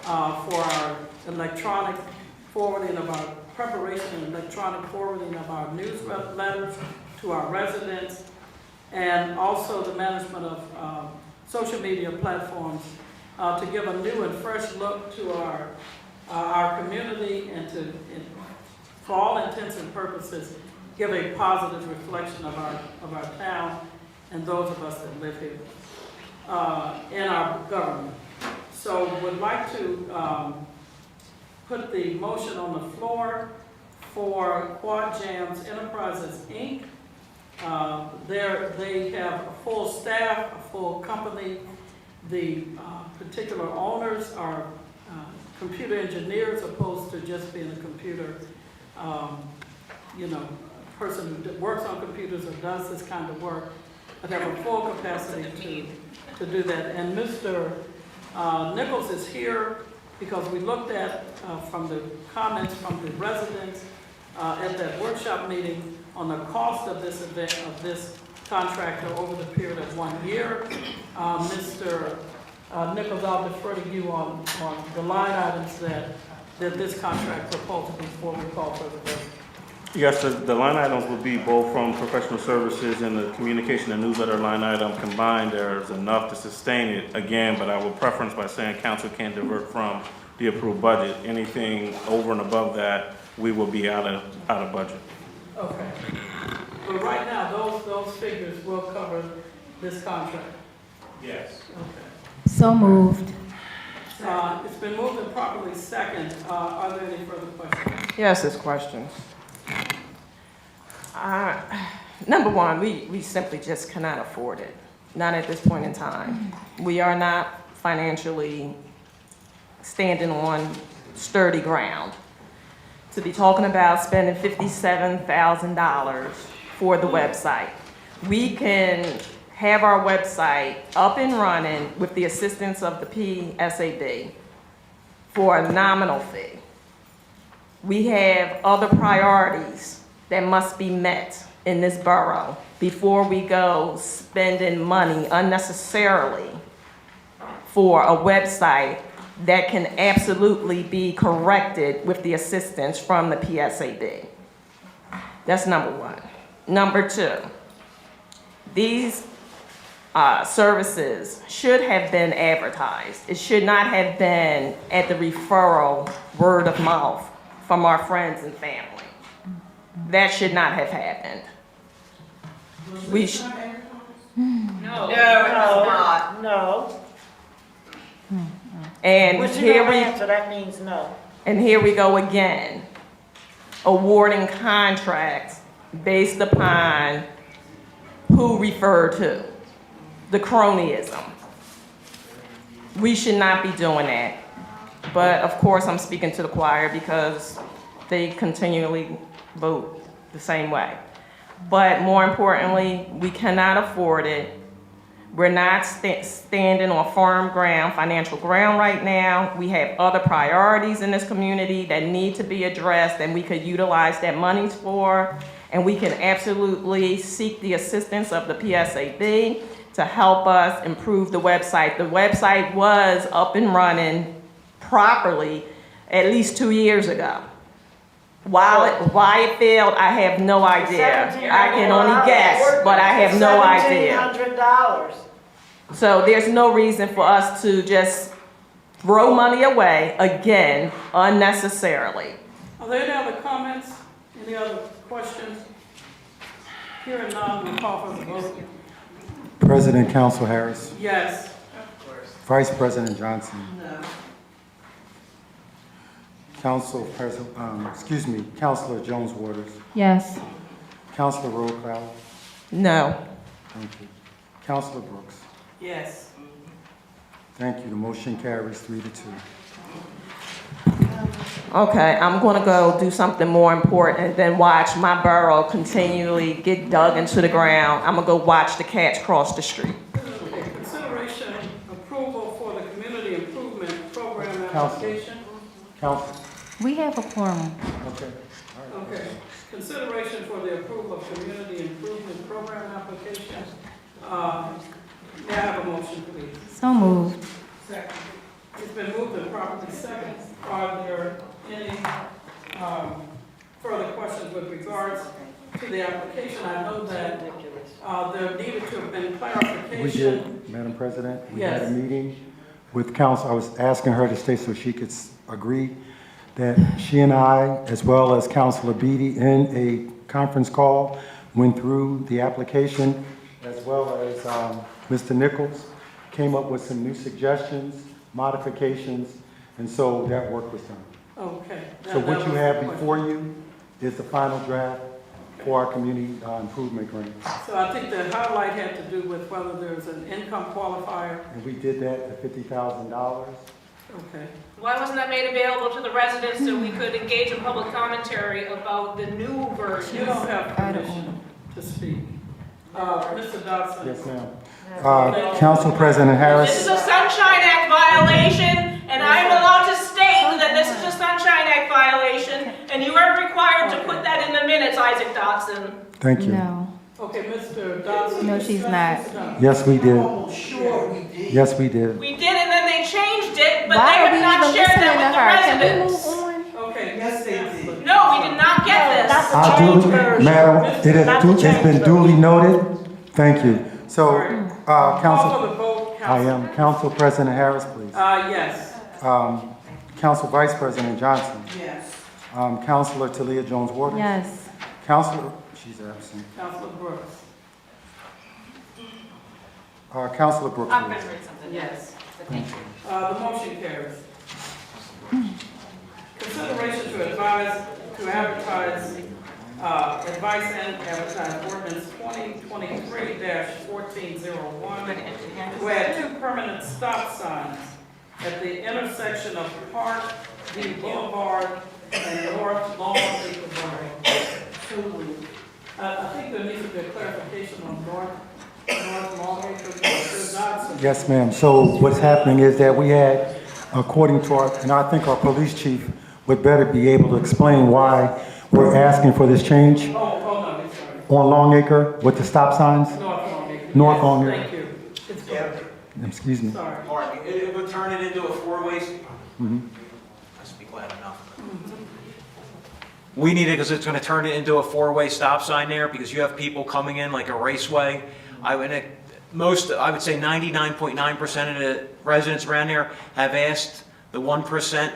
for our electronic forwarding of our preparation and electronic forwarding of our newsletters to our residents, and also the management of social media platforms to give a new and fresh look to our community and to, for all intents and purposes, give a positive reflection of our town and those of us that live here in our government. So would like to put the motion on the floor for Quad Jams Enterprises, Inc. They have a full staff, a full company. The particular owners are computer engineers, opposed to just being a computer, person who works on computers or does this kind of work, but have a full capacity to do that. And Mr. Nichols is here because we looked at, from the comments from the residents at that workshop meeting, on the cost of this event, of this contractor over the period of 1 year. Mr. Nichols, I'll defer to you on the line items that this contract proposal before we call for the vote. Yes, the line items will be both from professional services and the communication and newsletter line item combined. There's enough to sustain it again, but I will preference by saying council can divert from the approved budget. Anything over and above that, we will be out of budget. Okay. But right now, those figures will cover this contract. Yes. Okay. So moved. It's been moved and properly second. Are there any further questions? Yes, there's questions. Number one, we simply just cannot afford it. Not at this point in time. We are not financially standing on sturdy ground to be talking about spending $57,000 for the website. We can have our website up and running with the assistance of the PSAB for a nominal fee. We have other priorities that must be met in this borough before we go spending money unnecessarily for a website that can absolutely be corrected with the assistance from the PSAB. That's number one. Number two, these services should have been advertised. It should not have been at the referral word of mouth from our friends and family. That should not have happened. We should. No, not. No. And But you here don't we, answer, that means no. and here we go again, awarding contracts based upon who referred to, the cronyism. We should not be doing that. But of course, I'm speaking to the choir because they continually vote the same way. But more importantly, we cannot afford it. We're not standing on firm ground, financial ground right now. We have other priorities in this community that need to be addressed and we could utilize that money for. And we can absolutely seek the assistance of the PSAB to help us improve the website. The website was up and running properly at least 2 years ago. Why it failed, I have no idea. I can only guess, but I have no idea. $1,700. So there's no reason for us to just throw money away again unnecessarily. Are there any other comments? Any other questions? Hearing none, we'll call for the vote. President Council Harris. Yes. Vice President Johnson. No. Councilor Jones Waters. Yes. Councilor Rollcloud. No. Thank you. Councilor Brooks. Yes. Thank you. The motion carries 3-2. Okay, I'm gonna go do something more important than watch my borough continually get dug into the ground. I'm gonna go watch the cats cross the street. Okay, consideration approval for the community improvement program Council. application. Council. We have a quorum. Okay. Okay, consideration for the approval of community improvement program application. May I have a motion, please? So moved. Second. It's been moved and properly second. Are there any further questions with regards to the application? I know that there needed to have been clarification. We did, Madam President. We had a Yes. meeting with council. I was asking her to stay so she could agree that she and I, as well as Councilor Beatty, in a conference call, went through the application, as well as Mr. Nichols, came up with some new suggestions, modifications, and so that work was done. Okay. So what you have before you is the final draft for our community improvement grant. So I think the highlight had to do with whether there's an income qualifier. And we did that at $50,000. Okay. Why wasn't that made available to the residents so we could engage in public commentary about the new version? You don't have permission to speak. Mr. Dodson. Yes, ma'am. Council President Harris. This is a Sunshine Act violation, and I am allowed to state that this is a Sunshine Act violation, and you are required to put that in the minutes, Isaac Dodson. Thank you. No. Okay, Mr. Dodson. No, she's not. Yes, we did. Yes, we did. We did, and then they changed it, but Why they are have we not even shared listening to that her? with Can the we residents. move on? Okay, yes, they did. No, we did not get this. I do, Madam, it's been duly noted. Thank you. So, Call Council, for the vote, I Council. am. Council President Harris, please. Yes. Council Vice President Johnson. Yes. Councilor Talia Jones Waters. Yes. Councilor, she's absent. Councilor Brooks. Councilor Brooks. I'm please. gonna read something. Yes. The motion carries. Consideration to advise, to advertise, advice and advertise ordinance 2023-1401 to add 2 permanent stop signs at the intersection of Park V Boulevard and North Long Acre Borough. I think there needs to be a clarification on North Long Acre. Mr. Dodson. Yes, ma'am. So what's happening is that we had, according to our, and I think our police chief would better be able to explain why we're asking for this change Oh, no, I'm sorry. on Long Acre with the stop signs. North Long Acre. North Yes, Long Acre. Thank you. It's good. Excuse me. Sorry. Pardon me, it would turn it into a four-way, Mhm. I speak loud enough. We need it because it's gonna turn it into a four-way stop sign there, because you have people coming in like a raceway. I would say 99.9% of the residents around there have asked. The 1%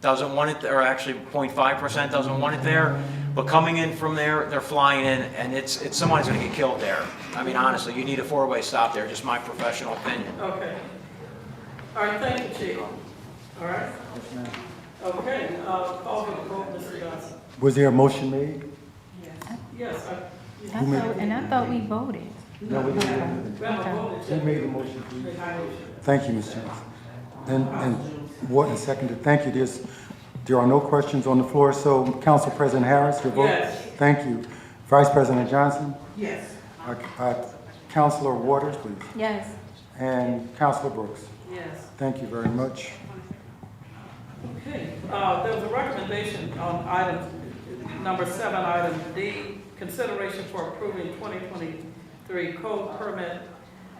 doesn't want it, or actually 0.5% doesn't want it there. But coming in from there, they're flying in, and it's somebody's gonna get killed there. I mean, honestly, you need a four-way stop there, just my professional opinion. Okay. All right, thank you, Chief. All right? Okay, call for the vote, Mr. Dodson. Was there a motion made? Yes, I thought we voted. No, we didn't. we have a vote. Who made the motion, please? Thank you, Ms. Jones. And Wharton seconded. Thank you. There are no questions on the floor, so Council President Harris, your vote? Yes. Thank you. Vice President Johnson? Yes. Councilor Waters, please. Yes. And Councilor Brooks? Yes. Thank you very much. Okay, there was a recommendation on item number 7, item D, consideration for approving 2023 code permit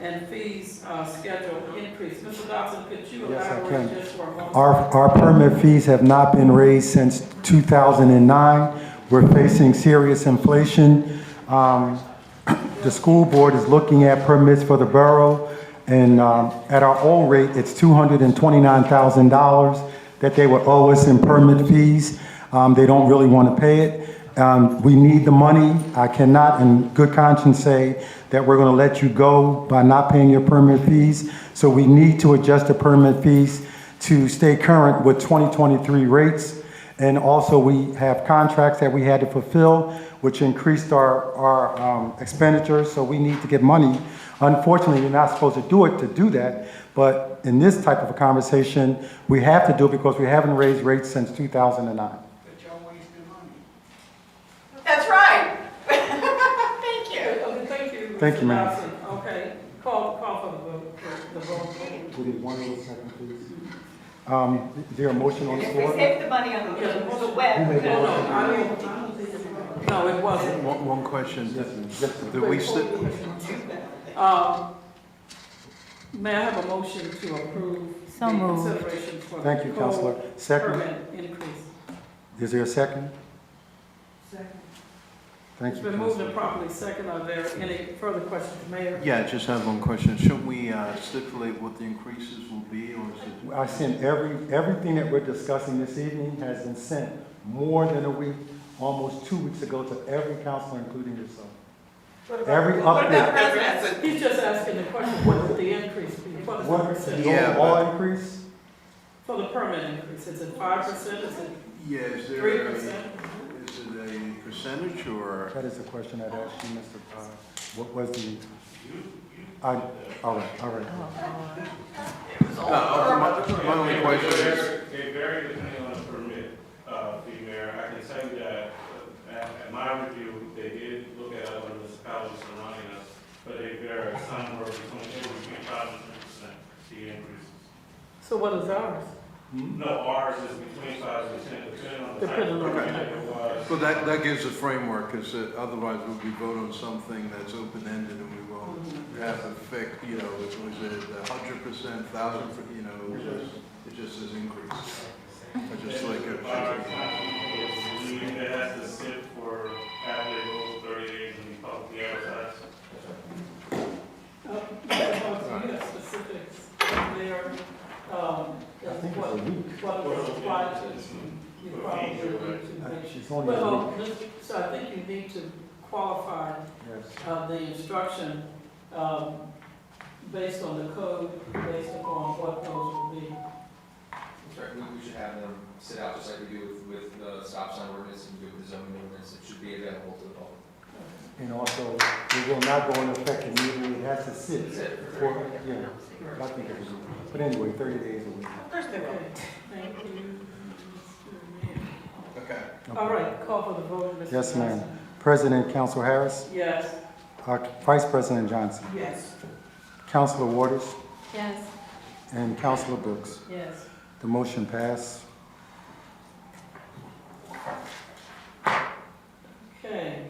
and fees schedule increase. Mr. Dodson, could you Yes, I elaborate can. just for a moment? Our permit fees have not been raised since 2009. We're facing serious inflation. The school board is looking at permits for the borough, and at our old rate, it's $229,000 that they would owe us in permit fees. They don't really want to pay it. We need the money. I cannot in good conscience say that we're going to let you go by not paying your permit fees. So we need to adjust the permit fees to stay current with 2023 rates. And also we have contracts that we had to fulfill, which increased our expenditures. So we need to get money. Unfortunately, you're not supposed to do that. But in this type of a conversation, we have to do it because we haven't raised rates since 2009. That's right. Thank you. Okay, thank you. Thank you, Mr. ma'am. Dawson. Okay, call for the vote. We need 1 little second, please. Is there a motion on the floor? Save the money on the web. No, it wasn't. One question. Do we still, May I have a motion to approve So the moved. consideration for the Thank you, Counselor. code Second. permit increase? Is there a second? Second. Thank It's you, been moved Counselor. and properly second. Are there any further questions, Mayor? yeah, I just have one question. Shouldn't we stipulate what the increases will be, or is it? I sent everything that we're discussing this evening has been sent more than a week, almost 2 weeks ago to every counselor, including yourself. Every update. He's just asking the question, what would the increase be? What is the What, percent? the overall increase? For the permit increase, is it 5%? Is it Yeah, is there 3%? is it a percentage or? That is the question I'd asked you, Mr. What was the, all right. My only question is, They vary depending on the permit, fee, Mayor. I can tell you that at my review, they did look at other municipalities surrounding us, but they vary. Some were between 5 and 10%, the increases. So what is ours? No, ours is between 5 and 10, depending on the type Depending of on the permit type. it was. well, that gives a framework, because otherwise we vote on something that's open-ended and we won't have effect, was it 100%, 1,000, it just says increase. I just like it. It has to sit for after it goes 30 days and be publicly advertised. You have specifics there, what was applied to, you probably need to make It's sure. only a Well, so I think you need to qualify Yes. the instruction based on the code, based upon what those will be. We should have them sit out just like we do with the stop sign ordinance and do with the zoning ordinance. It should be available to the public. And also, it will not go into effect immediately. It has to sit for, I think it was, but anyway, 30 days a week. Okay, thank you, Mr. Mayor. Okay. All right, call for the vote, Mr. Yes, ma'am. Johnson. President, Council Harris, Yes. Vice President Johnson, Yes. Councilor Waters, Yes. and Councilor Brooks. Yes. The motion passed. Okay.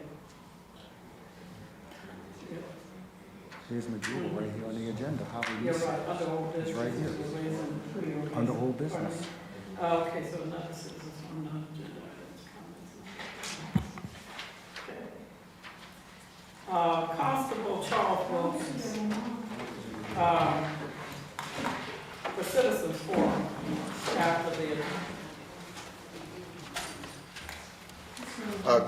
Here's McDougal right here on the agenda. How we You're use it. right, under old business. It's right here. We're raising priorities. Under old business. Okay, so another citizens on non-agenda items, comments. Okay. Constable Charles Wilson, for citizens forum after the.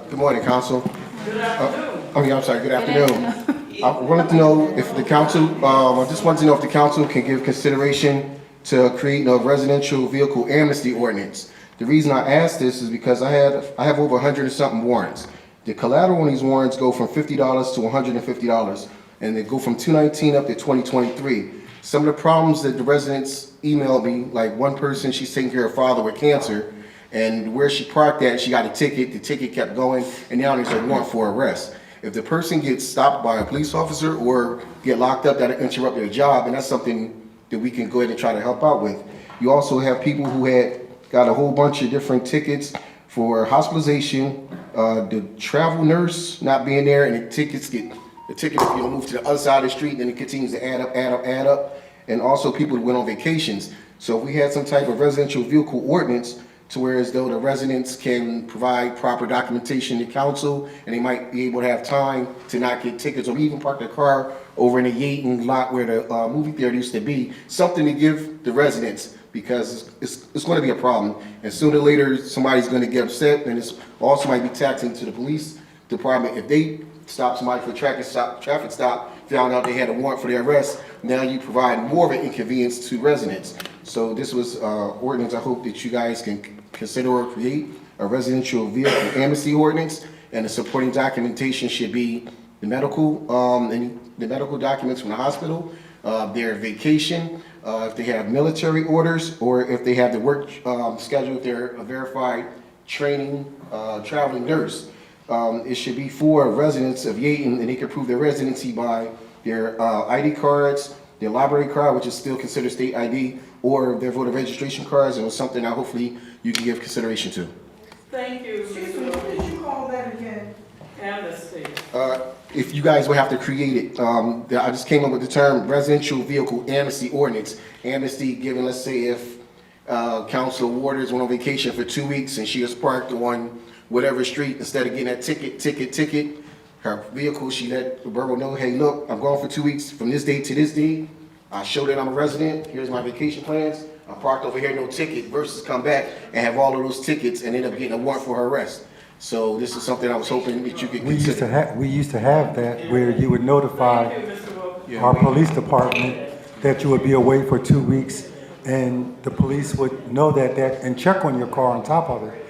Good morning, Council. Good afternoon. I'm sorry, good afternoon. I wanted to know if the council, I just wanted to know if the council can give consideration to creating a residential vehicle amnesty ordinance. The reason I asked this is because I have over 100 and something warrants. The collateral on these warrants go from $50 to $150, and they go from 2019 up to 2023. Some of the problems that the residents emailed me, like one person, she's taking care of her father with cancer, and where she parked at, she got a ticket, the ticket kept going, and now there's a warrant for arrest. If the person gets stopped by a police officer or get locked up, that'll interrupt their job, and that's something that we can go ahead and try to help out with. You also have people who had got a whole bunch of different tickets for hospitalization, the travel nurse not being there, and the tickets move to the other side of the street, and it continues to add up, and also people who went on vacations. So if we had some type of residential vehicle ordinance to where as though the residents can provide proper documentation to council, and they might be able to have time to not get tickets, or even park their car over in the Yeadon lot where the movie theater used to be, something to give the residents because it's going to be a problem. And sooner or later, somebody's going to get upset, and it's also might be taxing to the police department. If they stop somebody for a traffic stop, found out they had a warrant for their arrest, now you provide more of an inconvenience to residents. So this was ordinance I hope that you guys can consider or create, a residential vehicle amnesty ordinance, and the supporting documentation should be the medical documents from the hospital, their vacation, if they have military orders, or if they have the work schedule, if they're a verified training traveling nurse. It should be for residents of Yeadon, and they can prove their residency by their ID cards, their library card, which is still considered state ID, or their voter registration cards, and it was something that hopefully you can give consideration to. Thank you. What did you call that again? Amnesty. If you guys would have to create it, I just came up with the term residential vehicle amnesty ordinance. Amnesty given, let's say if Council Waters went on vacation for 2 weeks and she was parked on whatever street, instead of getting that ticket, her vehicle, she let the borough know, hey, look, I'm gone for 2 weeks from this date to this date. I show that I'm a resident. Here's my vacation plans. I'm parked over here, no ticket, versus come back and have all of those tickets and end up getting a warrant for her arrest. So this is something I was hoping that you could consider. We used to have that where you would notify our police department that you would be away for 2 weeks, and the police would know that and check on your car on top of it.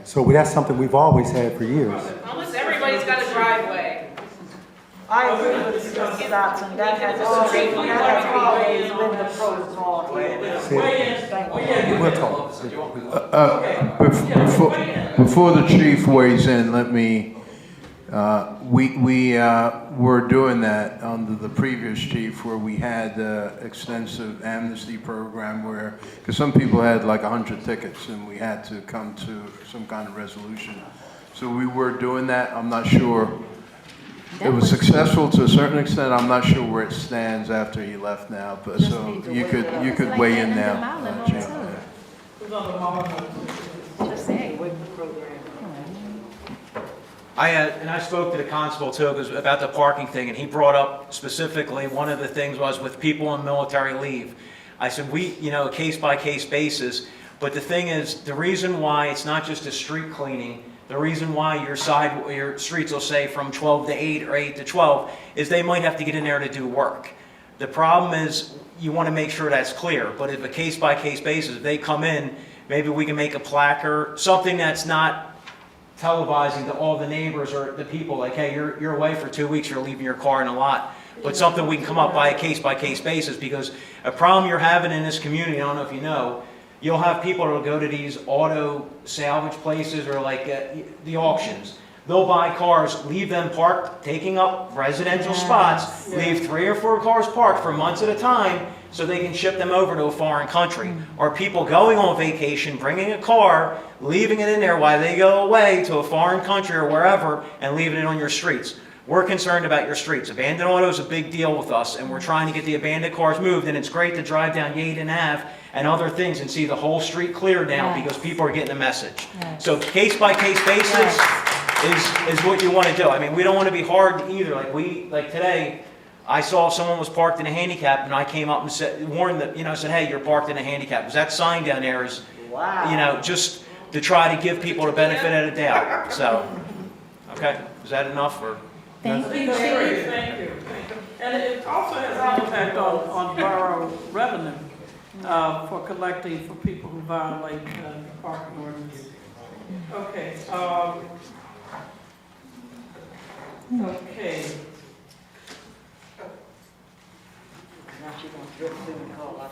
So that's something we've always had for years. Almost everybody's got a driveway. I agree with Mr. Dotson, that has always been the protocol here. We'll talk. Before the chief weighs in, let me, we were doing that under the previous chief where we had extensive amnesty program where, because some people had like 100 tickets and we had to come to some kind of resolution. So we were doing that. I'm not sure. It was successful to a certain extent. I'm not sure where it stands after he left now, but so you could weigh in now, Chief. I spoke to the constable too about the parking thing, and he brought up specifically one of the things was with people on military leave. I said, a case by case basis, but the thing is, the reason why it's not just a street cleaning, the reason why your streets will say from 12 to 8 or 8 to 12 is they might have to get in there to do work. The problem is you want to make sure that's clear, but if a case by case basis, if they come in, maybe we can make a plaque or something that's not televising to all the neighbors or the people like, hey, you're away for 2 weeks, you're leaving your car in a lot. But something we can come up by a case basis, because a problem you're having in this community, I don't know if you know, you'll have people that'll go to these auto salvage places or like the auctions. They'll buy cars, leave them parked, taking up residential spots, leave 3 or 4 cars parked for months at a time so they can ship them over to a foreign country. Or people going on vacation, bringing a car, leaving it in there while they go away to a foreign country or wherever and leaving it on your streets. We're concerned about your streets. Abandoned auto is a big deal with us, and we're trying to get the abandoned cars moved, and it's great to drive down Yeadon Ave and other things and see the whole street cleared now because people are getting the message. So case by case basis is what you want to do. I mean, we don't want to be hard either. Like today, I saw someone was parked in a handicap, and I came up and warned them, said, hey, you're parked in a handicap. Because that sign down there is, just to try to give people the benefit of the doubt. So, okay, is that enough? Or? Thank you. And it also has an impact on borough revenue for collecting for people who violate the parking ordinance. Okay. Okay.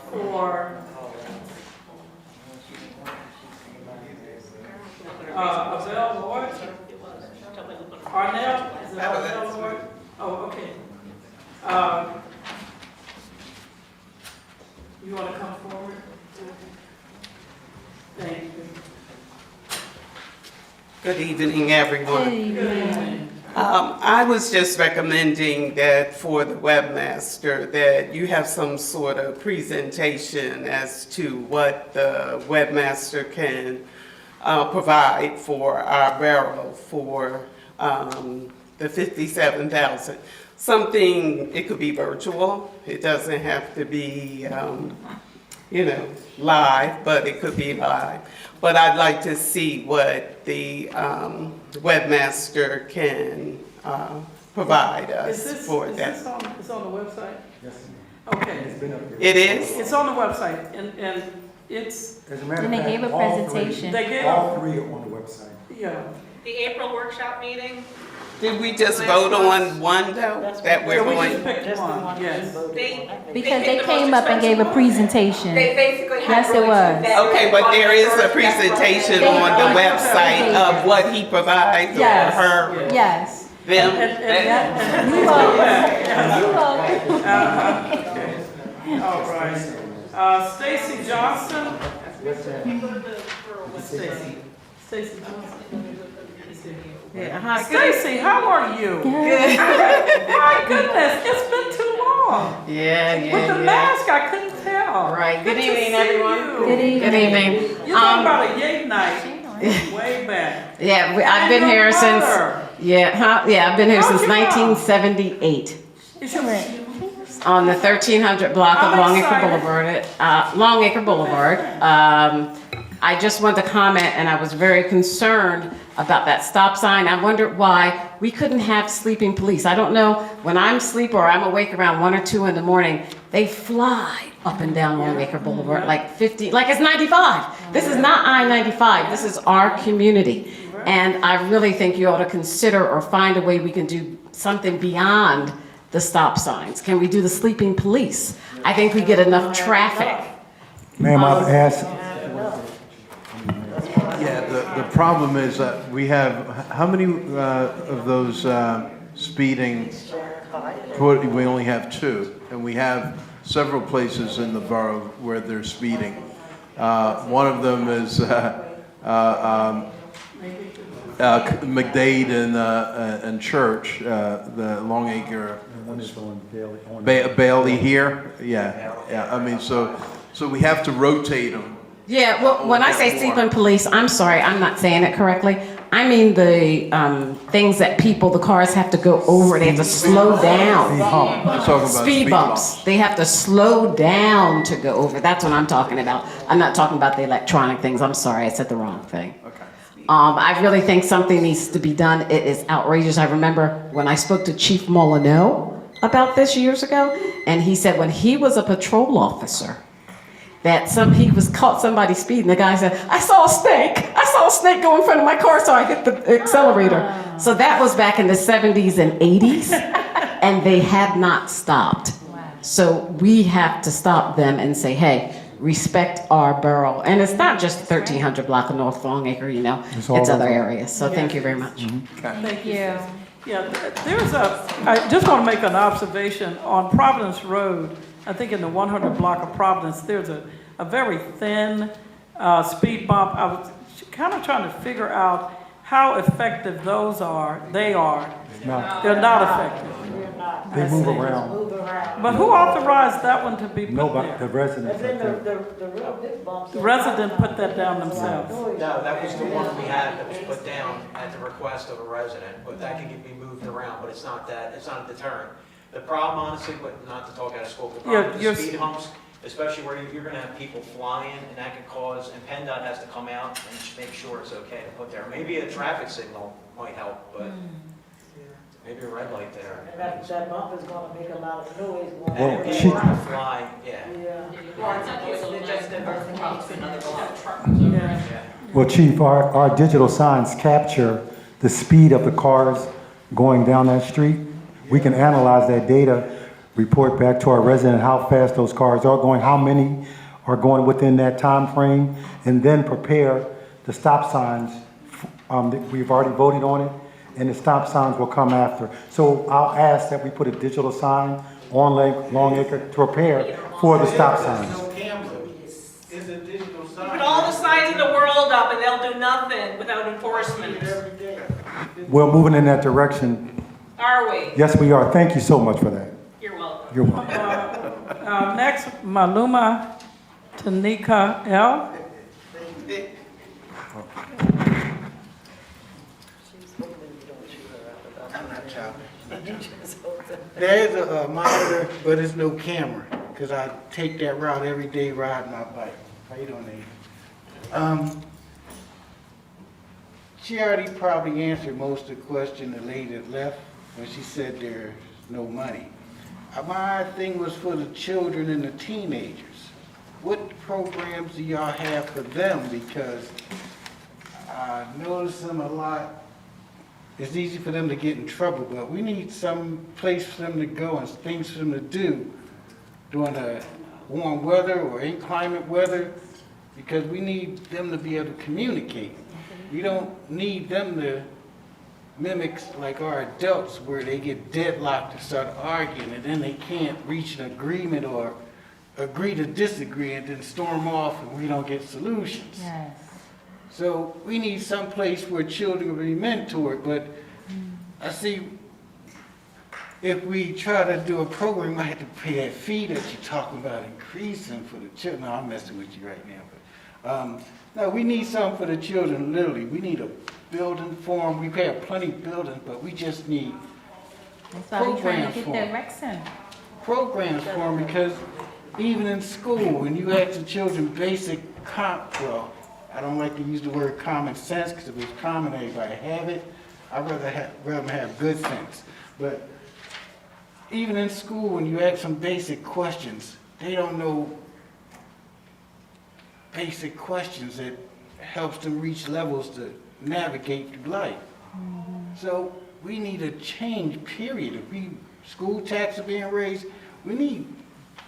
For Abel Lord. Arnell, is that Abel Lord? Oh, okay. You want to come forward? Thank you. Good evening, everyone. Good evening. I was just recommending that for the webmaster that you have some sort of presentation as to what the webmaster can provide for our borough for the 57,000. Something, it could be virtual. It doesn't have to be, live, but it could be live. But I'd like to see what the webmaster can provide us for that. It's on the website? Yes. Okay. It's been up there. It is? It's on the website, and it's, As a matter of And they fact, gave a all three- presentation. They gave All three are on the website. yeah. The April workshop meeting, Did we just vote on one though, that we're Yeah, we going? just picked one, yes. Because they came up and gave a presentation. They basically had Yes, it really was. two Okay, but there is a presentation on the website of what he provides or Yes. her, Yes. them. You vote. All right. Stacy Johnson? Stacy Johnson. Yeah, hi, Stacy, how are you? Good. My goodness, it's been too long. Yeah. With the mask, I couldn't tell. Right. Good to evening, see everyone. you. Good evening. Good evening. You're talking about a Yeadon night way back. Yeah, I've And been your here since. mother. Yeah, I've been here How's since your mom? 1978 Is your on the 1300 block of I'm Long Acre excited. Boulevard. Long Acre Boulevard. I just wanted to comment, and I was very concerned about that stop sign. I wondered why we couldn't have sleeping police. I don't know, when I'm asleep or I'm awake around 1 or 2 in the morning, they fly up and down Long Acre Boulevard like 50, like it's 95. This is not I-95, this is our community. And I really think you ought to consider or find a way we can do something beyond the stop signs. Can we do the sleeping police? I think we get enough traffic. Ma'am, I've asked, Yeah, the problem is that we have, how many of those speeding, we only have 2, and we have several places in the borough where they're speeding. One of them is McDade and Church, the Long Acre. Bailey here, yeah. I mean, so we have to rotate them. Yeah, well, when I say sleeping police, I'm sorry, I'm not saying it correctly. I mean the things that the cars have to go over, they have to slow down. Speed bumps. They have to slow down to go over. That's what I'm talking about. I'm not talking about the electronic things. I'm sorry, I said the wrong thing. I really think something needs to be done. It is outrageous. I remember when I spoke to Chief Molyneux about this years ago, and he said when he was a patrol officer, that he was caught somebody speeding. The guy said, I saw a snake go in front of my car, so I hit the accelerator. So that was back in the 70s and 80s, and they have not stopped. So we have to stop them and say, hey, respect our borough. And it's not just 1300 block of North Long Acre, it's other areas. So thank you very much. Thank you. Yeah, I just want to make an observation on Providence Road. I think in the 100 block of Providence, there's a very thin speed bump. I was kind of trying to figure out how effective those are. They're not effective. they move around. But who authorized that one to be put Nobody, there? the residents, I think. The resident put that down themselves. No, that was the one we had that was put down at the request of a resident, but that can be moved around, but it's not a deterrent. The problem, honestly, not to talk out of school, the problem with the speed humps, especially where you're gonna have people flying, and that can cause, and PennDOT has to come out and make sure it's okay to put there. Maybe a traffic signal might help, but maybe a red light there. And that bump is gonna make a lot of noise. And if people are gonna fly, Well, Chief, our digital signs capture the speed of the cars going down that street. We can analyze that data, report back to our resident how fast those cars are going, how many are going within that time frame, and then prepare the stop signs. We've already voted on it, and the stop signs will come after. So I'll ask that we put a digital sign on Long Acre to prepare for the stop signs. Put all the signs in the world up and they'll do nothing without enforcement. We're moving in that direction. Are we? Yes, we are. Thank you so much for that. You're welcome. You're welcome. Next, Maluma Tanika L. There's a monitor, but there's no camera. because I take that route every day riding my bike. How you doing, Nate? She already probably answered most of the question the lady that left when she said there's no money. My thing was for the children and the teenagers. What programs do y'all have for them? Because I notice them a lot. It's easy for them to get in trouble, but we need some place for them to go and things for them to do during the warm weather or inclement weather, because we need them to be able to communicate. We don't need them to mimic like our adults where they get deadlocked and start arguing and then they can't reach an agreement or agree to disagree and then storm off and we don't get solutions. Yes. So we need some place where children will be mentored, but I see if we try to do a program, we might have to pay that fee that you're talking about increasing for the children. No, I'm messing with you right now, but no, we need something for the children, literally. We need a building for them. We have plenty of buildings, but we just need That's why we're trying to get for that 'em. Rex in. Programs for them, because even in school, when you ask the children basic, well, I don't like to use the word common sense, because if it's common, everybody have it. I'd rather them have good sense. But even in school, when you ask them basic questions, they don't know basic questions that helps them reach levels to navigate through life. So we need a change, period. If school taxes are being raised, we need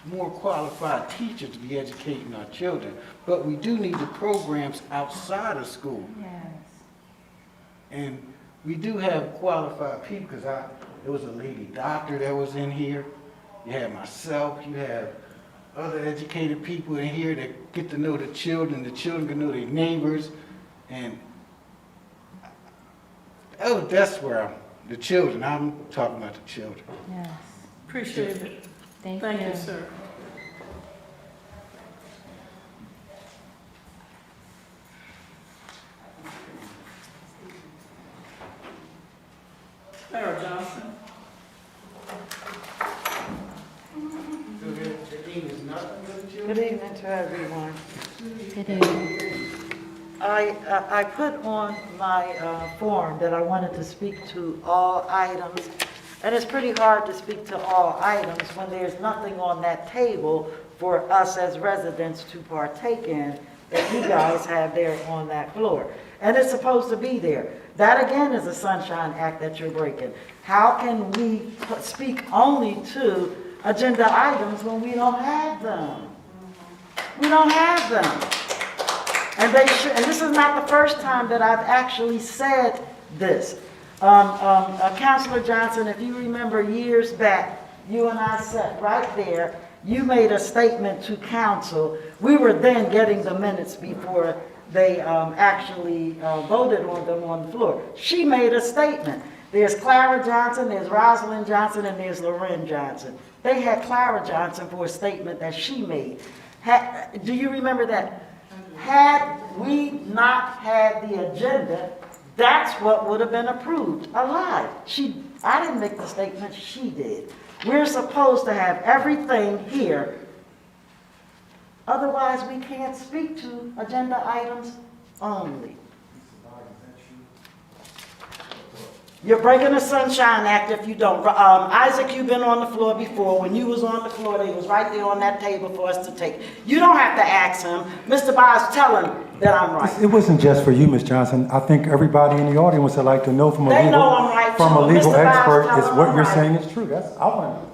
more qualified teachers to be educating our children. But we do need the programs outside of school. Yes. And we do have qualified people, because there was a lady doctor that was in here. You have myself, you have other educated people in here that get to know the children can know their neighbors, and that's where the children, I'm talking about the children. Yes. Appreciate it. Thank Thank you. you, sir. Sarah Johnson. Good evening to everyone. Good evening. I put on my form that I wanted to speak to all items, and it's pretty hard to speak to all items when there's nothing on that table for us as residents to partake in that you guys have there on that floor. And it's supposed to be there. That again is a Sunshine Act that you're breaking. How can we speak only to agenda items when we don't have them? We don't have them. And this is not the first time that I've actually said this. Councilor Johnson, if you remember years back, you and I sat right there. You made a statement to council. We were then getting the minutes before they actually voted on them on the floor. She made a statement. There's Clara Johnson, there's Rosalind Johnson, and there's Loren Johnson. They had Clara Johnson for a statement that she made. Do you remember that? Had we not had the agenda, that's what would have been approved, alive. I didn't make the statement, she did. We're supposed to have everything here. Otherwise, we can't speak to agenda items only. You're breaking the Sunshine Act if you don't. Isaac, you've been on the floor before. When you was on the floor, they was right there on that table for us to take. You don't have to ask him. Mr. Biles, tell him that I'm right. It wasn't just for you, Ms. Johnson. I think everybody in the audience would like to know from a They legal, know I'm right, from a too. legal Mr. Biles, expert tell is them what I'm you're right. saying is true. That's, I want to know.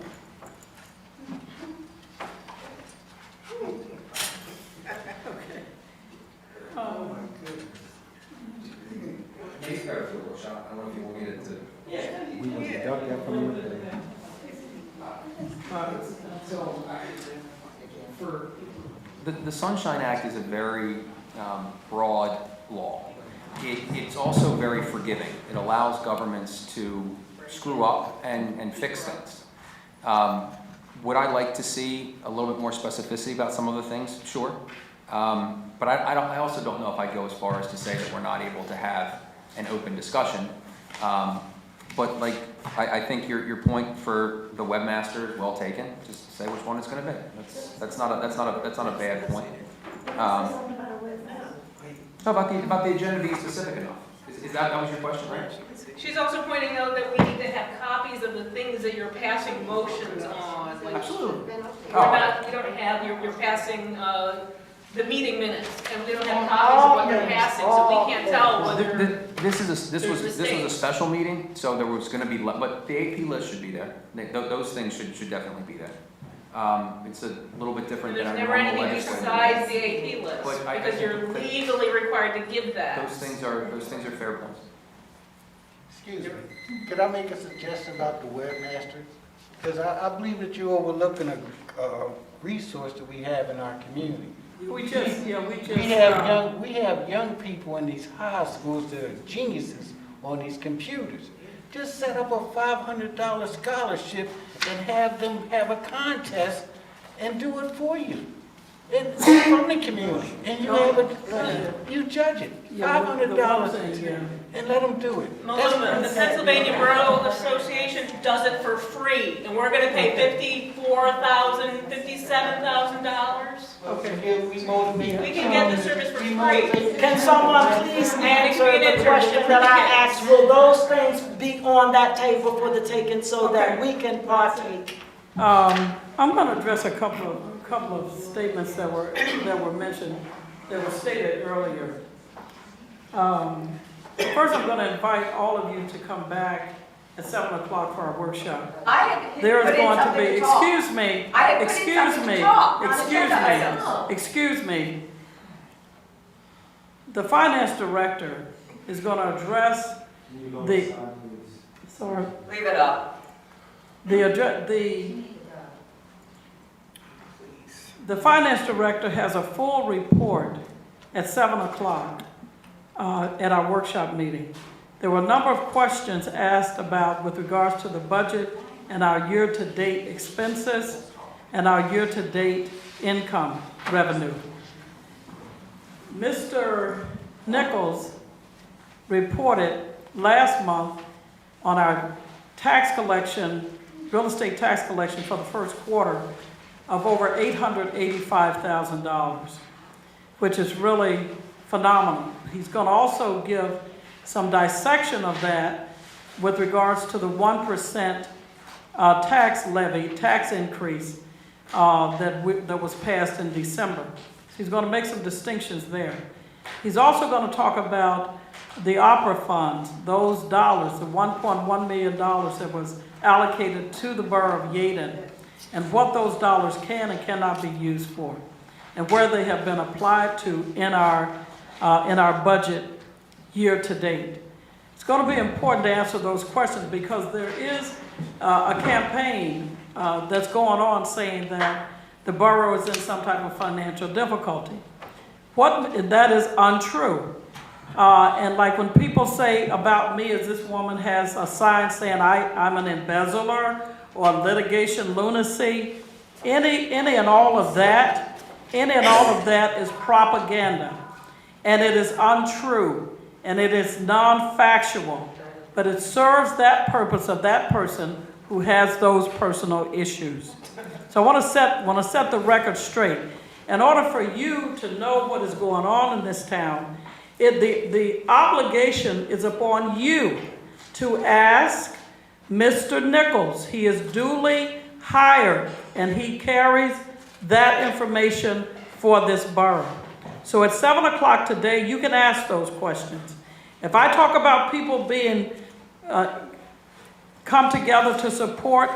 We will deduct that from you. The Sunshine Act is a very broad law. It's also very forgiving. It allows governments to screw up and fix things. Would I like to see a little bit more specificity about some of the things? Sure. But I also don't know if I'd go as far as to say that we're not able to have an open discussion. But like, I think your point for the webmaster is well taken. Just say which one it's going to be. That's not a bad point. How about the agenda being specific enough? Is that was your question, right? She's also pointing out that we need to have copies of the things that you're passing motions on. Like, Absolutely. we don't have, you're passing the meeting minutes, and we don't have copies of what they're passing, so we can't tell whether. This was a special meeting, so there was going to be, but the AP list should be there. Those things should definitely be there. It's a little bit different than our There's never normal anything legislative. besides the AP list, But I because think you're legally required to give that. Those things are fair points. Excuse me, could I make a suggestion about the webmaster? Because I believe that you're overlooking a resource that we have in our community. We have young people in these high schools that are geniuses on these computers. Just set up a $500 scholarship and have them have a contest and do it for you. And from the community, and you have it, you judge it, $500, and let them do it. The Pennsylvania Borough Association does it for free, and we're gonna pay $54,000, $57,000. Okay, we motivate. We can get the service for free. Can someone please answer the question that I asked? Will those things be on that table for the taking so that we can partake? I'm going to address a couple of statements that were mentioned, that were stated earlier. First, I'm going to invite all of you to come back at 7 o'clock for our workshop. There is going to be, excuse me. The finance director is going to address the, sorry. Leave it up. The finance director has a full report at 7 o'clock at our workshop meeting. There were a number of questions asked about with regards to the budget and our year-to-date expenses and our year-to-date income revenue. Mr. Nichols reported last month on our tax collection, real estate tax collection for the first quarter of over $885,000, which is really phenomenal. He's going to also give some dissection of that with regards to the 1% tax levy, tax increase that was passed in December. He's going to make some distinctions there. He's also going to talk about the opera funds, those dollars, the $1.1 million that was allocated to the borough of Yeadon, and what those dollars can and cannot be used for, and where they have been applied to in our budget year to date. It's going to be important to answer those questions because there is a campaign that's going on saying that the borough is in some type of financial difficulty. That is untrue. And like when people say about me, as this woman has a sign saying I'm an embezzler or litigation lunacy, any and all of that is propaganda. And it is untrue, and it is non-factual, but it serves that purpose of that person who has those personal issues. So I want to set the record straight. In order for you to know what is going on in this town, the obligation is upon you to ask Mr. Nichols. He is duly hired, and he carries that information for this borough. So at 7 o'clock today, you can ask those questions. If I talk about people being come together to support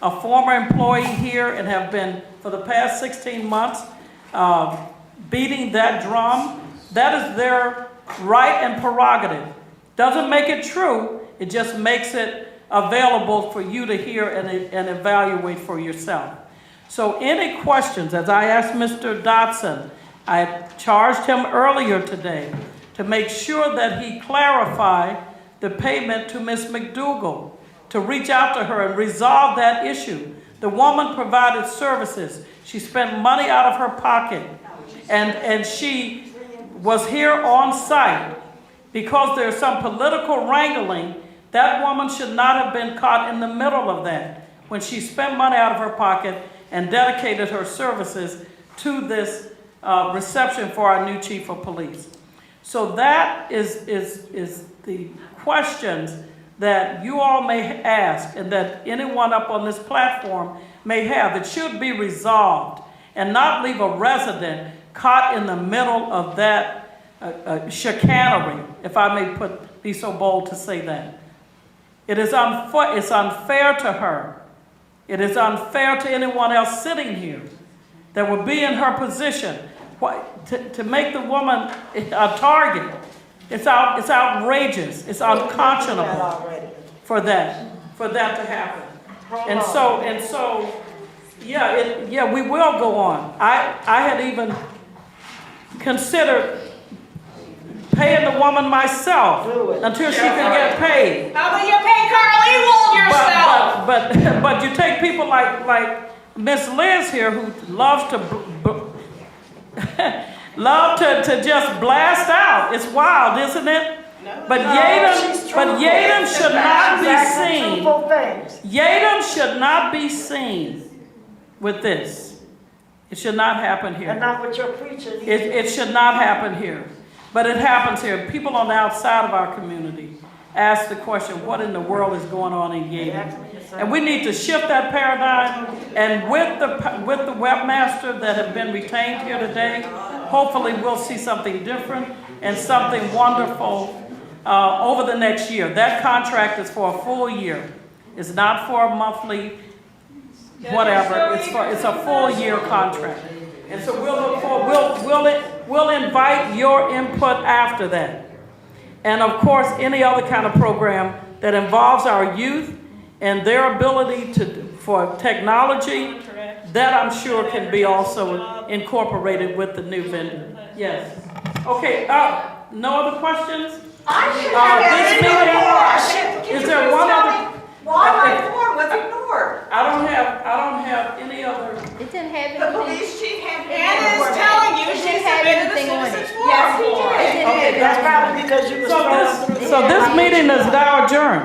a former employee here and have been for the past 16 months beating that drum, that is their right and prerogative. Doesn't make it true, it just makes it available for you to hear and evaluate for yourself. So any questions, as I asked Mr. Dotson, I charged him earlier today to make sure that he clarify the payment to Ms. McDougall, to reach out to her and resolve that issue. The woman provided services. She spent money out of her pocket, and she was here on site because there's some political wrangling That woman should not have been caught in the middle of that when she spent money out of her pocket and dedicated her services to this reception for our new chief of police. So that is the questions that you all may ask and that anyone up on this platform may have. It should be resolved and not leave a resident caught in the middle of that chicanery, if I may be so bold to say that. It's unfair to her. It is unfair to anyone else sitting here that would be in her position. To make the woman a target, it's outrageous. It's unconscionable for that to happen. And so, yeah, we will go on. I had even considered paying the woman myself until she could get paid. How about you pay Carl Ewald yourself? But you take people like Miss Liz here, who loves to just blast out. It's wild, isn't it? But Yeadon should not be seen. Yeadon should not be seen with this. It should not happen here. And not what you're preaching. It should not happen here. But it happens here. People on the outside of our community ask the question, what in the world is going on in Yeadon? And we need to shift that paradigm. And with the webmaster that have been retained here today, hopefully we'll see something different and something wonderful over the next year. That contract is for a full year. It's not for a monthly whatever. It's a full year contract. And so we'll look forward. We'll invite your input after that. And of course, any other kind of program that involves our youth and their ability for technology, that I'm sure can be also incorporated with the new vendor. Yes. Okay, no other questions? This meeting, is there one other? Why my form was ignored? I don't have any other. It didn't have anything. The police chief had. Anna is telling you she submitted the citizens forum. Yes, he did. Okay, That's probably because you was so this meeting is now adjourned.